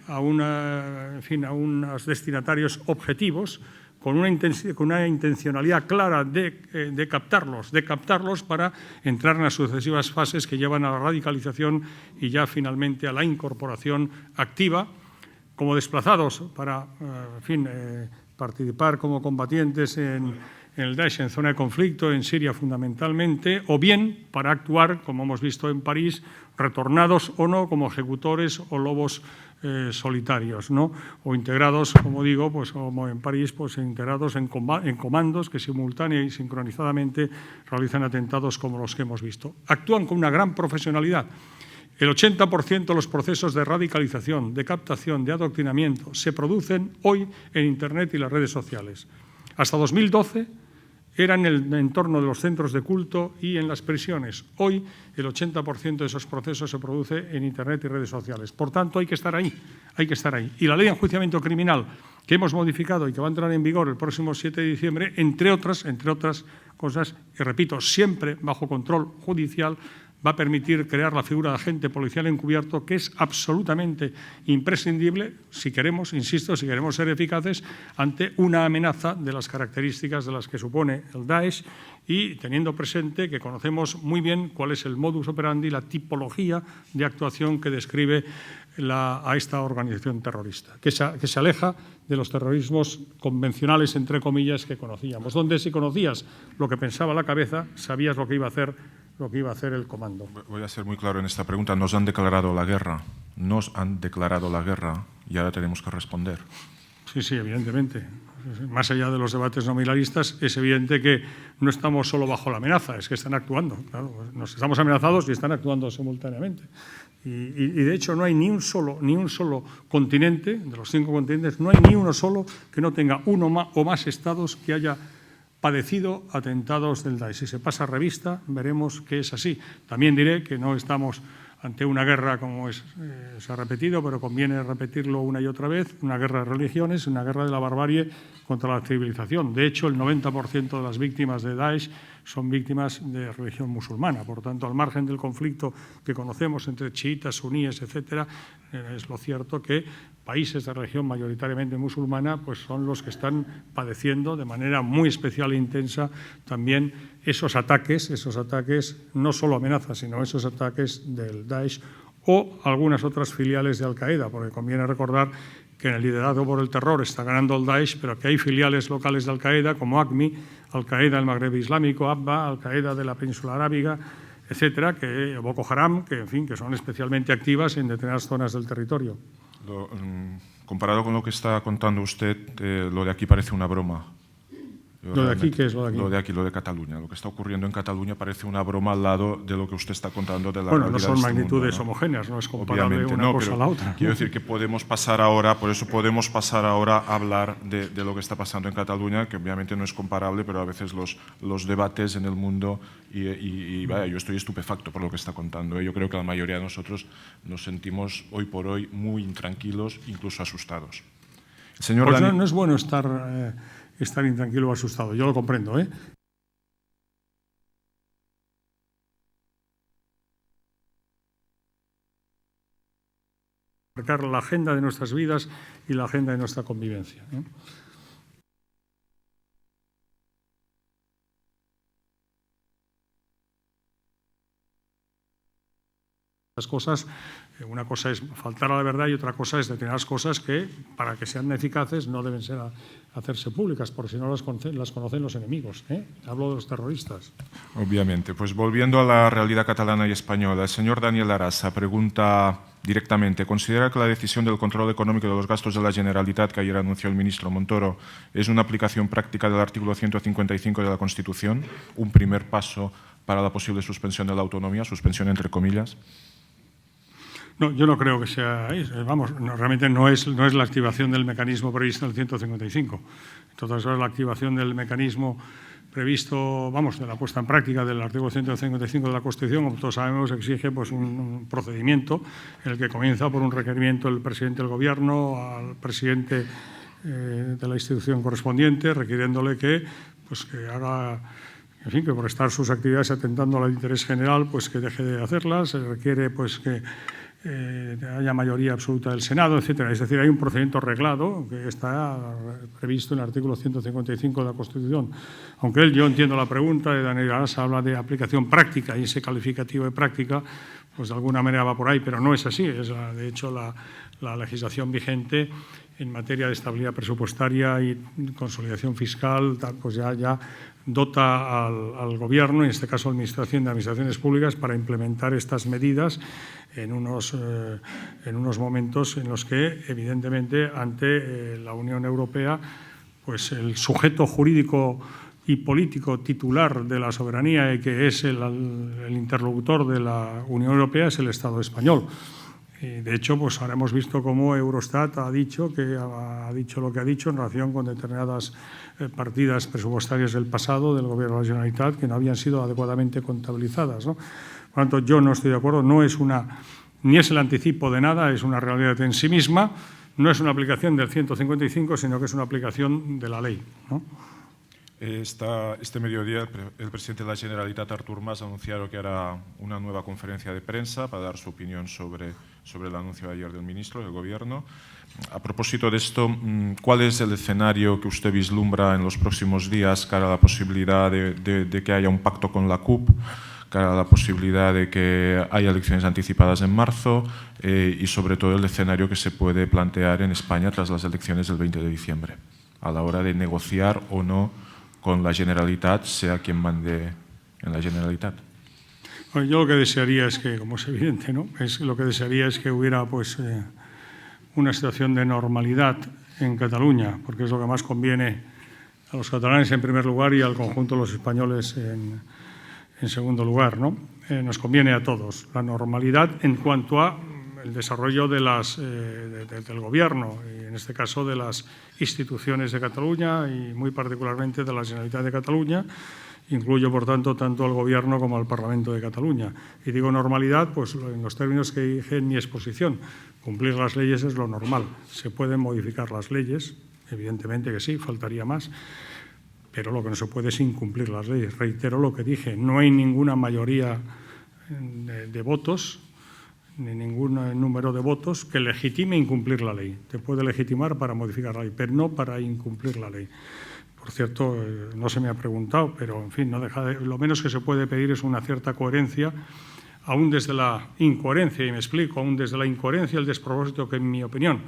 C: a unos destinatarios objetivos, con una intencionalidad clara de captarlos para entrar en las sucesivas fases que llevan a la radicalización y ya finalmente a la incorporación activa como desplazados para participar como combatientes en el Daesh en zona de conflicto, en Siria fundamentalmente, o bien para actuar, como hemos visto en París, retornados o no como ejecutores o lobos solitarios, ¿no? O integrados, como digo, pues como en París, pues integrados en comandos que simultánea y sincronizadamente realizan atentados como los que hemos visto. Actúan con una gran profesionalidad. El 80% de los procesos de radicalización, de captación, de adoctrinamiento se producen hoy en Internet y las redes sociales. Hasta 2012 era en el entorno de los centros de culto y en las prisiones. Hoy el 80% de esos procesos se produce en Internet y redes sociales. Por tanto, hay que estar ahí, hay que estar ahí. Y la ley de enjuiciamiento criminal que hemos modificado y que va a entrar en vigor el próximo 7 de diciembre, entre otras cosas, y repito, siempre bajo control judicial, va a permitir crear la figura de agente policial encubierto, que es absolutamente imprescindible si queremos, insisto, si queremos ser eficaces ante una amenaza de las características de las que supone el Daesh, y teniendo presente que conocemos muy bien cuál es el modus operandi, la tipología de actuación que describe a esta organización terrorista, que se aleja de los terrorismos convencionales, entre comillas, que conocíamos, donde si conocías lo que pensaba la cabeza, sabías lo que iba a hacer el comando.
D: Voy a ser muy claro en esta pregunta. Nos han declarado la guerra y ahora tenemos que responder.
C: Sí, evidentemente. Más allá de los debates nominalistas, es evidente que no estamos solo bajo la amenaza, es que están actuando. Claro, nos estamos amenazados y están actuando simultáneamente. Y de hecho no hay ni un solo continente, de los 5 continentes, no hay ni uno solo que no tenga uno o más estados que haya padecido atentados del Daesh. Si se pasa revista, veremos que es así. También diré que no estamos ante una guerra como se ha repetido, pero conviene repetirlo una y otra vez, una guerra de religiones, una guerra de la barbarie contra la civilización. De hecho, el 90% de las víctimas de Daesh son víctimas de religión musulmana. Por tanto, al margen del conflicto que conocemos entre chiitas, suníes, etcétera, es lo cierto que países de religión mayoritariamente musulmana pues son los que están padeciendo de manera muy especial e intensa también esos ataques, no solo amenazas, sino esos ataques del Daesh o algunas otras filiales de Al-Qaeda, porque conviene recordar que en el liderazgo por el terror está ganando el Daesh, pero que hay filiales locales de Al-Qaeda como ACMI, Al-Qaeda del Magreb Islámico, ABBA, Al-Qaeda de la península arábiga, etcétera, que Boko Haram, que son especialmente activas en determinadas zonas del territorio.
D: Comparado con lo que está contando usted, lo de aquí parece una broma.
C: ¿Lo de aquí qué es lo de aquí?
D: Lo de aquí, lo de Cataluña. Lo que está ocurriendo en Cataluña parece una broma al lado de lo que usted está contando de la realidad.
C: No son
D: de este
C: magnitudes
D: mundo, ¿no?
C: homogéneas, no es comparable
D: Obviamente,
C: una cosa a la otra.
D: Quiero decir que podemos pasar ahora a hablar de lo que está pasando en Cataluña, que obviamente no es comparable, pero a veces los debates en el mundo, y vaya, yo estoy estupefacto por lo que está contando. Yo creo que la mayoría de nosotros nos sentimos hoy por hoy muy intranquilos, incluso asustados. El señor
C: Pues no es bueno estar intranquilo o asustado, yo lo comprendo, ¿eh? Marcar la agenda de nuestras vidas y la agenda de nuestra convivencia, ¿eh? Las cosas, una cosa es faltar a la verdad y otra cosa es determinadas cosas que, para que sean eficaces, no deben hacerse públicas, porque si no las conocen los enemigos, ¿eh? Hablo de los terroristas.
D: Obviamente. Pues volviendo a la realidad catalana y española, el señor Daniel Arasa pregunta directamente, ¿considera que la decisión del control económico de los gastos de la Generalitat que ayer anunció el ministro Montoro es una aplicación práctica del artículo 155 de la Constitución, un primer paso para la posible suspensión de la autonomía, suspensión entre comillas?
C: No, yo no creo que sea, realmente no es la activación del mecanismo previsto en el 155. Entonces, la activación del mecanismo previsto, de la puesta en práctica del artículo 155 de la Constitución, como todos sabemos, exige pues, un procedimiento en el que comienza por un requerimiento del presidente del Gobierno al presidente de la institución correspondiente, requiriéndole que haga, que por estar sus actividades atentando al interés general, pues que deje de hacerlas. Se requiere pues que haya mayoría absoluta del Senado, etcétera. Es decir, hay un procedimiento reglado que está previsto en el artículo 155 de la Constitución. Aunque yo entiendo la pregunta de Daniel Arasa, habla de aplicación práctica y ese calificativo de práctica, pues de alguna manera va por ahí, pero no es así. Es de hecho la legislación vigente en materia de estabilidad presupuestaria y consolidación fiscal, pues ya dota al Gobierno, en este caso al Ministerio de Hacienda, Administraciones Públicas, para implementar estas medidas en unos momentos en los que, evidentemente, ante la Unión Europea, pues el sujeto jurídico y político titular de la soberanía y que es el interlocutor de la Unión Europea es el Estado español. De hecho, pues ahora hemos visto cómo Eurostat ha dicho lo que ha dicho en relación con determinadas partidas presupuestarias del pasado del Gobierno de la Generalitat que no habían sido adecuadamente contabilizadas, ¿no? Por lo tanto, yo no estoy de acuerdo, ni es el anticipo de nada, es una realidad en sí misma, no es una aplicación del 155, sino que es una aplicación de la ley, ¿no?
D: Este mediodía el presidente de la Generalitat, Artur Mas, ha anunciado que hará una nueva conferencia de prensa para dar su opinión sobre el anuncio de ayer del ministro del Gobierno. A propósito de esto, ¿cuál es el escenario que usted vislumbra en los próximos días cara a la posibilidad de que haya un pacto con la CUP, cara a la posibilidad de que haya elecciones anticipadas en marzo y sobre todo el escenario que se puede plantear en España tras las elecciones del 20 de diciembre, a la hora de negociar o no con la Generalitat, sea quien mande en la Generalitat?
C: Bueno, yo lo que desearía es que, como es evidente, ¿no? Lo que desearía es que hubiera pues, una situación de normalidad en Cataluña, porque es lo que más conviene a los catalanes en primer lugar y al conjunto de los españoles en segundo lugar, ¿no? Nos conviene a todos la normalidad en cuanto a el desarrollo del Gobierno, y en este caso de las instituciones de Cataluña y muy particularmente de la Generalitat de Cataluña. Incluyo, por tanto, tanto al Gobierno como al Parlamento de Cataluña. Y digo normalidad, pues en los términos que dije en mi exposición. Cumplir las leyes es lo normal. Se pueden modificar las leyes, evidentemente que sí, faltaría más, pero lo que no se puede es incumplir las leyes. Reitero lo que dije, no hay ninguna mayoría de votos ni ningún número de votos que legitime incumplir la ley. Te puede legitimar para modificar la ley, pero no para incumplir la ley. Por cierto, no se me ha preguntado, pero en fin, lo menos que se puede pedir es una cierta coherencia, aún desde la incoherencia, y me explico, aún desde la incoherencia y el despropósito que, en mi opinión,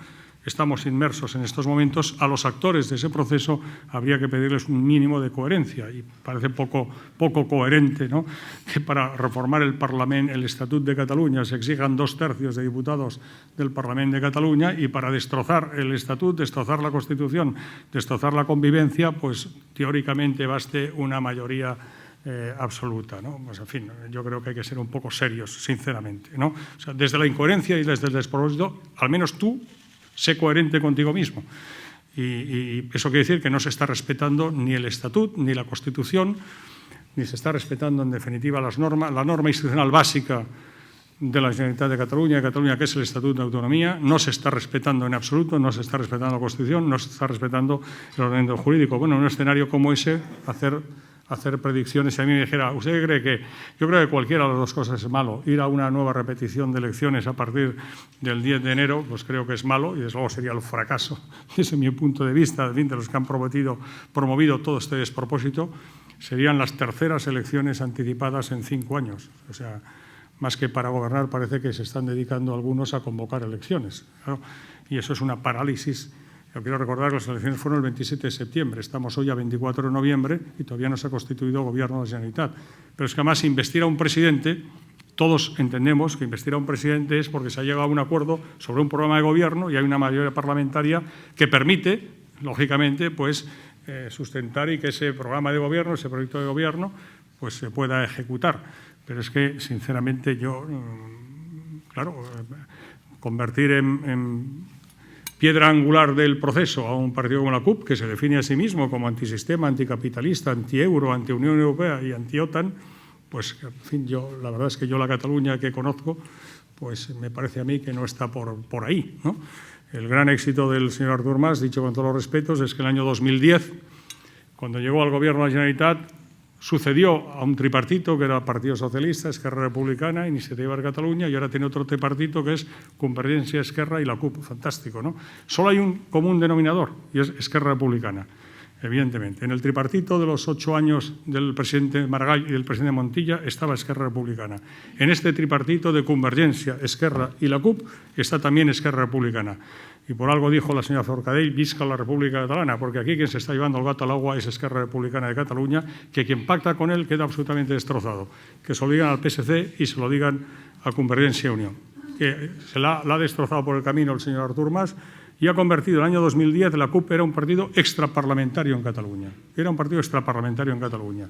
C: estamos inmersos en estos momentos, a los actores de ese proceso habría que pedirles un mínimo de coherencia. Y parece poco coherente, ¿no?, que para reformar el Parlament, el Estatut de Cataluña, se exijan 2/3 de diputados del Parlament de Cataluña y para destrozar el Estatut, destrozar la Constitución, destrozar la convivencia, pues teóricamente baste una mayoría absoluta, ¿no? Pues, en fin, yo creo que hay que ser un poco serios, sinceramente, ¿no? O sea, desde la incoherencia y desde el despropósito, al menos tú, sé coherente contigo mismo. Y eso quiere decir que no se está respetando ni el Estatut, ni la Constitución, ni se está respetando, en definitiva, la norma institucional básica de la Generalitat de Cataluña, que es el Estatut de Autonomía. No se está respetando en absoluto, no se está respetando la Constitución, no se está respetando el ordenamiento jurídico. Bueno, en un escenario como ese, hacer predicciones. Si a mí me dijera, ¿usted cree que? Yo creo que cualquiera de las dos cosas es malo. Ir a una nueva repetición de elecciones a partir del 10 de enero, pues creo que es malo y desde luego sería el fracaso, desde mi punto de vista, de los que han promovido todo este despropósito. Serían las terceras elecciones anticipadas en 5 años. O sea, más que para gobernar, parece que se están dedicando algunos a convocar elecciones. Claro, y eso es una parálisis. Yo quiero recordar que las elecciones fueron el 27 de septiembre, estamos hoy a 24 de noviembre y todavía no se ha constituido gobierno de la Generalitat. Pero es que además investir a un presidente, todos entendemos que investir a un presidente es porque se ha llegado a un acuerdo sobre un programa de gobierno y hay una mayoría parlamentaria que permite, lógicamente, pues sustentar y que ese programa de gobierno, ese proyecto de gobierno, pues se pueda ejecutar. Pero es que, sinceramente, yo, claro, convertir en piedra angular del proceso a un partido como la CUP, que se define a sí mismo como antisistema, anticapitalista, anti-euro, anti-Unión Europea y anti-OTAN, pues, en fin, la verdad es que yo la Cataluña que conozco, pues me parece a mí que no está por ahí, ¿no? El gran éxito del señor Artur Mas, dicho con todos los respetos, es que en el año 2010, cuando llegó al gobierno de la Generalitat, sucedió a un tripartito que era el Partido Socialista, Esquerra Republicana, Iniciativa per Catalunya, y ahora tiene otro tripartito que es Convergencia, Esquerra y la CUP. Fantástico, ¿no? Solo hay un común denominador y es Esquerra Republicana, evidentemente. En el tripartito de los 8 años del presidente Maragall y del presidente Montilla estaba Esquerra Republicana. En este tripartito de Convergencia, Esquerra y la CUP está también Esquerra Republicana. Y por algo dijo la señora Forcadell, visca la República Catalana, porque aquí quien se está llevando el gato al agua es Esquerra Republicana de Cataluña, que quien pacta con él queda absolutamente destrozado. Que se lo digan al PSC y se lo digan a Convergencia y Unión. Que se la ha destrozado por el camino el señor Artur Mas y ha convertido el año 2010, la CUP era un partido extraparlamentario en Cataluña. Era un partido extraparlamentario en Cataluña.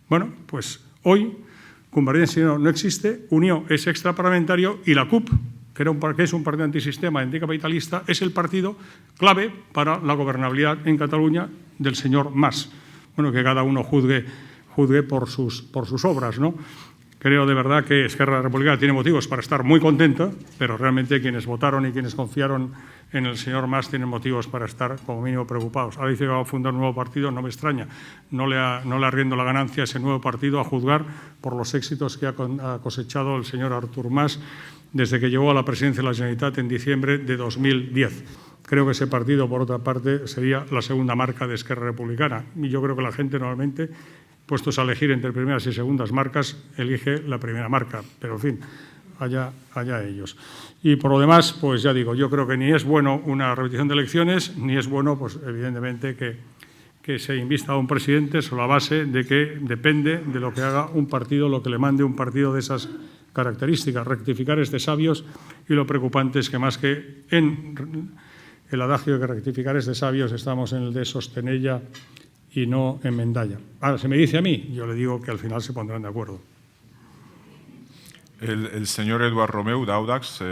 C: Bueno, pues hoy Convergencia y Unión no existe, Unión es extraparlamentario y la CUP que es un partido antisistema, anticapitalista, es el partido clave para la gobernabilidad en Cataluña del señor Mas. Bueno, que cada uno juzgue por sus obras, ¿no? Creo de verdad que Esquerra Republicana tiene motivos para estar muy contenta, pero realmente quienes votaron y quienes confiaron en el señor Mas tienen motivos para estar como mínimo preocupados. Ahora dice que va a fundar un nuevo partido, no me extraña. No le arriendo la ganancia a ese nuevo partido a juzgar por los éxitos que ha cosechado el señor Artur Mas desde que llegó a la presidencia de la Generalitat en diciembre de 2010. Creo que ese partido, por otra parte, sería la segunda marca de Esquerra Republicana. Y yo creo que la gente normalmente, puestos a elegir entre primeras y segundas marcas, elige la primera marca. Pero, en fin, allá ellos. Y por lo demás, pues ya digo, yo creo que ni es bueno una repetición de elecciones, ni es bueno, pues evidentemente, que se invista a un presidente sobre la base de que depende de lo que haga un partido, lo que le mande un partido de esas características. Rectificar es de sabios y lo preocupante es que más que en el adagio de que rectificar es de sabios, estamos en el de sostenella y no en Mendalla. Ahora, se me dice a mí, yo le digo que al final se pondrán de acuerdo.
D: El señor Eduard Romeu, d'Audax,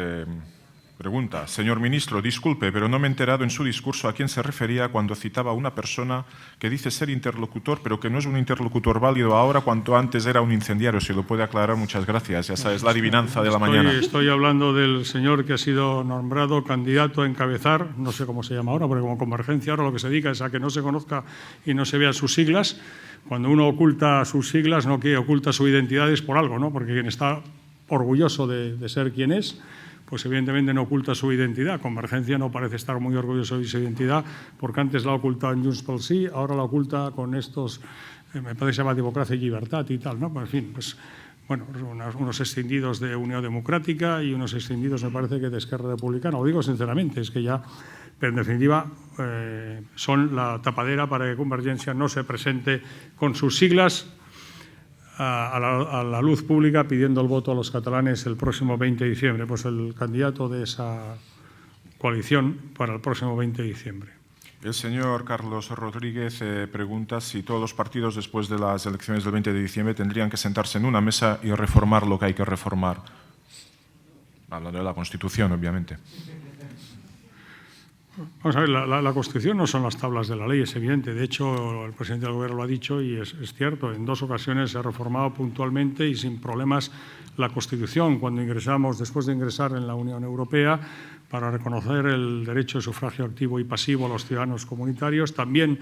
D: pregunta: señor ministro, disculpe, pero no me he enterado en su discurso a quién se refería cuando citaba a una persona que dice ser interlocutor, pero que no es un interlocutor válido ahora, cuanto antes era un incendiario. Si lo puede aclarar, muchas gracias. Ya sabes, la adivinanza de la mañana.
C: Estoy hablando del señor que ha sido nombrado candidato a encabezar, no sé cómo se llama ahora, porque como Convergencia ahora lo que se dedica es a que no se conozca y no se vean sus siglas. Cuando uno oculta sus siglas, no que oculta su identidad es por algo, ¿no? Porque quien está orgulloso de ser quien es, pues evidentemente no oculta su identidad. Convergencia no parece estar muy orgulloso de su identidad, porque antes la ha ocultado en Junts pel Sí, ahora la oculta con estos, me parece que se llama Democracia y Libertad y tal, ¿no? Pues, en fin, pues bueno, unos escindidos de Unión Democrática y unos escindidos, me parece que de Esquerra Republicana. Lo digo sinceramente, es que ya, pero en definitiva, son la tapadera para que Convergencia no se presente con sus siglas a la luz pública pidiendo el voto a los catalanes el próximo 20 de diciembre. Pues el candidato de esa coalición para el próximo 20 de diciembre.
D: El señor Carlos Rodríguez pregunta si todos los partidos después de las elecciones del 20 de diciembre tendrían que sentarse en una mesa y reformar lo que hay que reformar. Hablando de la Constitución, obviamente.
C: Vamos a ver, la Constitución no son las tablas de la ley, es evidente. De hecho, el presidente del Gobierno lo ha dicho y es cierto. En 2 ocasiones se ha reformado puntualmente y sin problemas la Constitución. Cuando ingresamos, después de ingresar en la Unión Europea, para reconocer el derecho de sufragio activo y pasivo a los ciudadanos comunitarios, también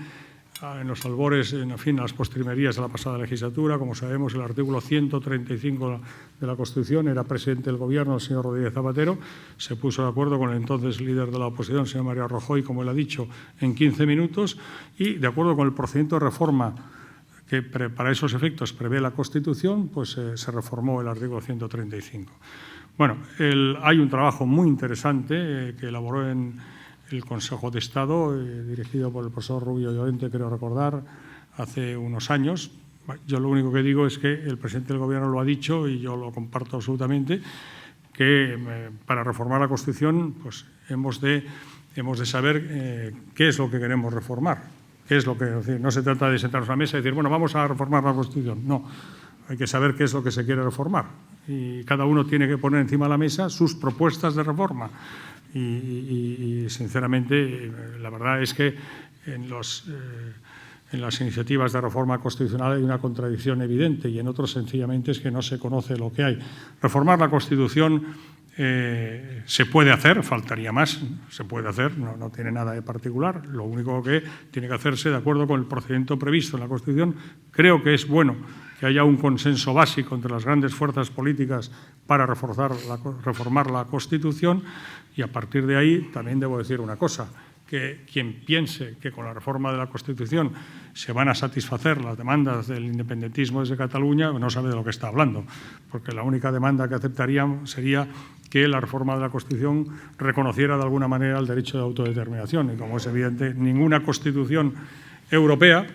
C: en los albores, en fin, a las postrimerías de la pasada legislatura. Como sabemos, el artículo 135 de la Constitución, era presidente del Gobierno el señor Rodríguez Zapatero, se puso de acuerdo con el entonces líder de la oposición, el señor Mariano Rajoy, como él ha dicho, en 15 minutos, y de acuerdo con el procedimiento de reforma que para esos efectos prevé la Constitución, pues se reformó el artículo 135. Bueno, hay un trabajo muy interesante que elaboró en el Consejo de Estado, dirigido por el profesor Rubio Llorente, creo recordar, hace unos años. Yo lo único que digo es que el presidente del Gobierno lo ha dicho y yo lo comparto absolutamente, que para reformar la Constitución pues hemos de saber qué es lo que queremos reformar. Qué es lo que, es decir, no se trata de sentarnos a la mesa y decir, bueno, vamos a reformar la Constitución. No, hay que saber qué es lo que se quiere reformar. Y cada uno tiene que poner encima de la mesa sus propuestas de reforma. Y sinceramente, la verdad es que en las iniciativas de reforma constitucional hay una contradicción evidente y en otros sencillamente es que no se conoce lo que hay. Reformar la Constitución se puede hacer, faltaría más, se puede hacer, no tiene nada de particular. Lo único que tiene que hacerse de acuerdo con el procedimiento previsto en la Constitución. Creo que es bueno que haya un consenso básico entre las grandes fuerzas políticas para reformar la Constitución. Y a partir de ahí también debo decir una cosa, que quien piense que con la reforma de la Constitución se van a satisfacer las demandas del independentismo desde Cataluña no sabe de lo que está hablando, porque la única demanda que aceptarían sería que la reforma de la Constitución reconociera de alguna manera el derecho de autodeterminación. Y como es evidente, ninguna Constitución europea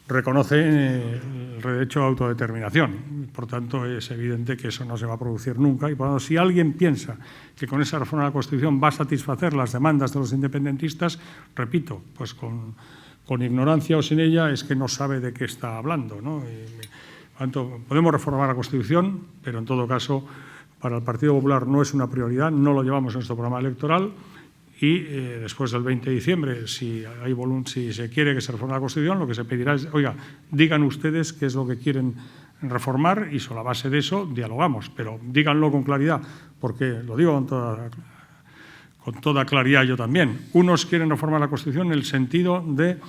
C: reconoce el derecho a autodeterminación. Por tanto, es evidente que eso no se va a producir nunca. Y por lo tanto, si alguien piensa que con esa reforma de la Constitución va a satisfacer las demandas de los independentistas, repito, pues con ignorancia o sin ella, es que no sabe de qué está hablando, ¿no? Por tanto, podemos reformar la Constitución, pero en todo caso para el Partido Popular no es una prioridad, no lo llevamos en nuestro programa electoral y después del 20 de diciembre, si se quiere que se reforme la Constitución, lo que se pedirá es, oiga, digan ustedes qué es lo que quieren reformar y sobre la base de eso dialogamos, pero díganlo con claridad, porque lo digo con toda claridad yo también. Unos quieren reformar la Constitución en el sentido de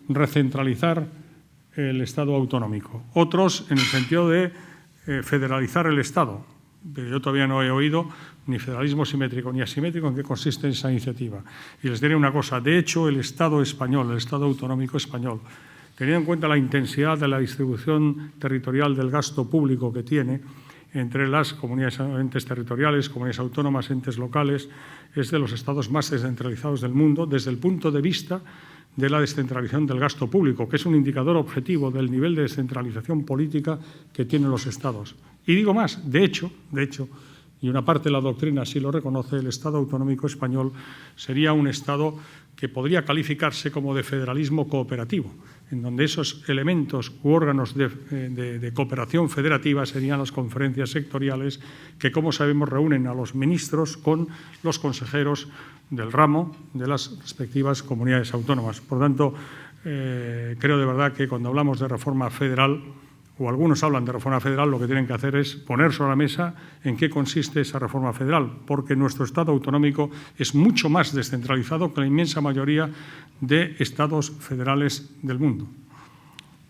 C: recentralizar el Estado autonómico, otros en el sentido de federalizar el Estado. Pero yo todavía no he oído ni federalismo simétrico ni asimétrico en qué consiste esa iniciativa. Y les diré una cosa, de hecho el Estado español, el Estado autonómico español, teniendo en cuenta la intensidad de la distribución territorial del gasto público que tiene entre las comunidades, entes territoriales, comunidades autónomas, entes locales, es de los estados más descentralizados del mundo desde el punto de vista de la descentralización del gasto público, que es un indicador objetivo del nivel de descentralización política que tienen los estados. Y digo más, de hecho, y una parte de la doctrina así lo reconoce, el Estado autonómico español sería un Estado que podría calificarse como de federalismo cooperativo, en donde esos elementos u órganos de cooperación federativa serían las conferencias sectoriales que, como sabemos, reúnen a los ministros con los consejeros del ramo de las respectivas comunidades autónomas. Por tanto, creo de verdad que cuando hablamos de reforma federal, o algunos hablan de reforma federal, lo que tienen que hacer es poner sobre la mesa en qué consiste esa reforma federal, porque nuestro Estado autonómico es mucho más descentralizado que la inmensa mayoría de Estados federales del mundo.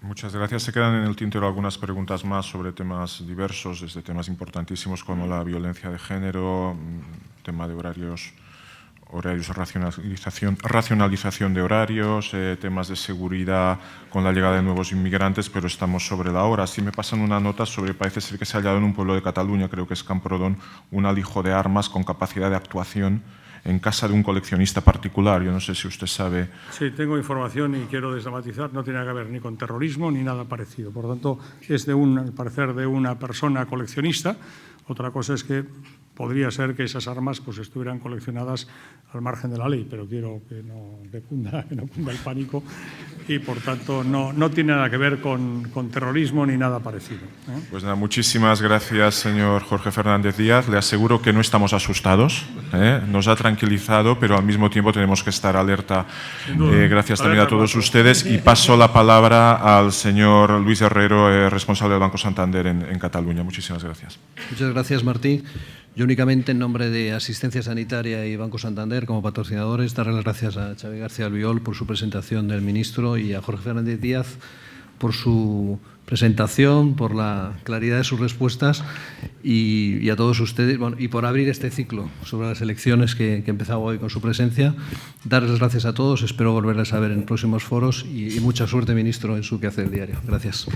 D: Muchas gracias. Se quedan en el tintero algunas preguntas más sobre temas diversos, desde temas importantísimos como la violencia de género, tema de horarios, racionalización de horarios, temas de seguridad con la llegada de nuevos inmigrantes, pero estamos sobre la hora. Sí me pasan una nota sobre, parece ser que se ha hallado en un pueblo de Cataluña, creo que es Camprodon, un alijo de armas con capacidad de actuación en casa de un coleccionista particular. Yo no sé si usted sabe.
C: Sí, tengo información y quiero desdramatizar, no tiene que ver ni con terrorismo ni nada parecido. Por lo tanto, es al parecer de una persona coleccionista. Otra cosa es que podría ser que esas armas pues, estuvieran coleccionadas al margen de la ley, pero quiero que no cunda el pánico y, por tanto, no tiene nada que ver con terrorismo ni nada parecido.
D: Pues nada, muchísimas gracias, señor Jorge Fernández Díaz. Le aseguro que no estamos asustados, nos ha tranquilizado, pero al mismo tiempo tenemos que estar alerta. Gracias también a todos ustedes y paso la palabra al señor Luis Herrero, responsable del Banco Santander en Cataluña. Muchísimas gracias.
E: Muchas gracias, Martín. Yo únicamente en nombre de Asistencia Sanitaria y Banco Santander como patrocinadores darle las gracias a Xavi García Albiol por su presentación del ministro y a Jorge Fernández Díaz por su presentación, por la claridad de sus respuestas y a todos ustedes y por abrir este ciclo sobre las elecciones que empezaba hoy con su presencia. Darles las gracias a todos, espero volverles a ver en próximos foros y mucha suerte, ministro, en su quehacer diario. Gracias.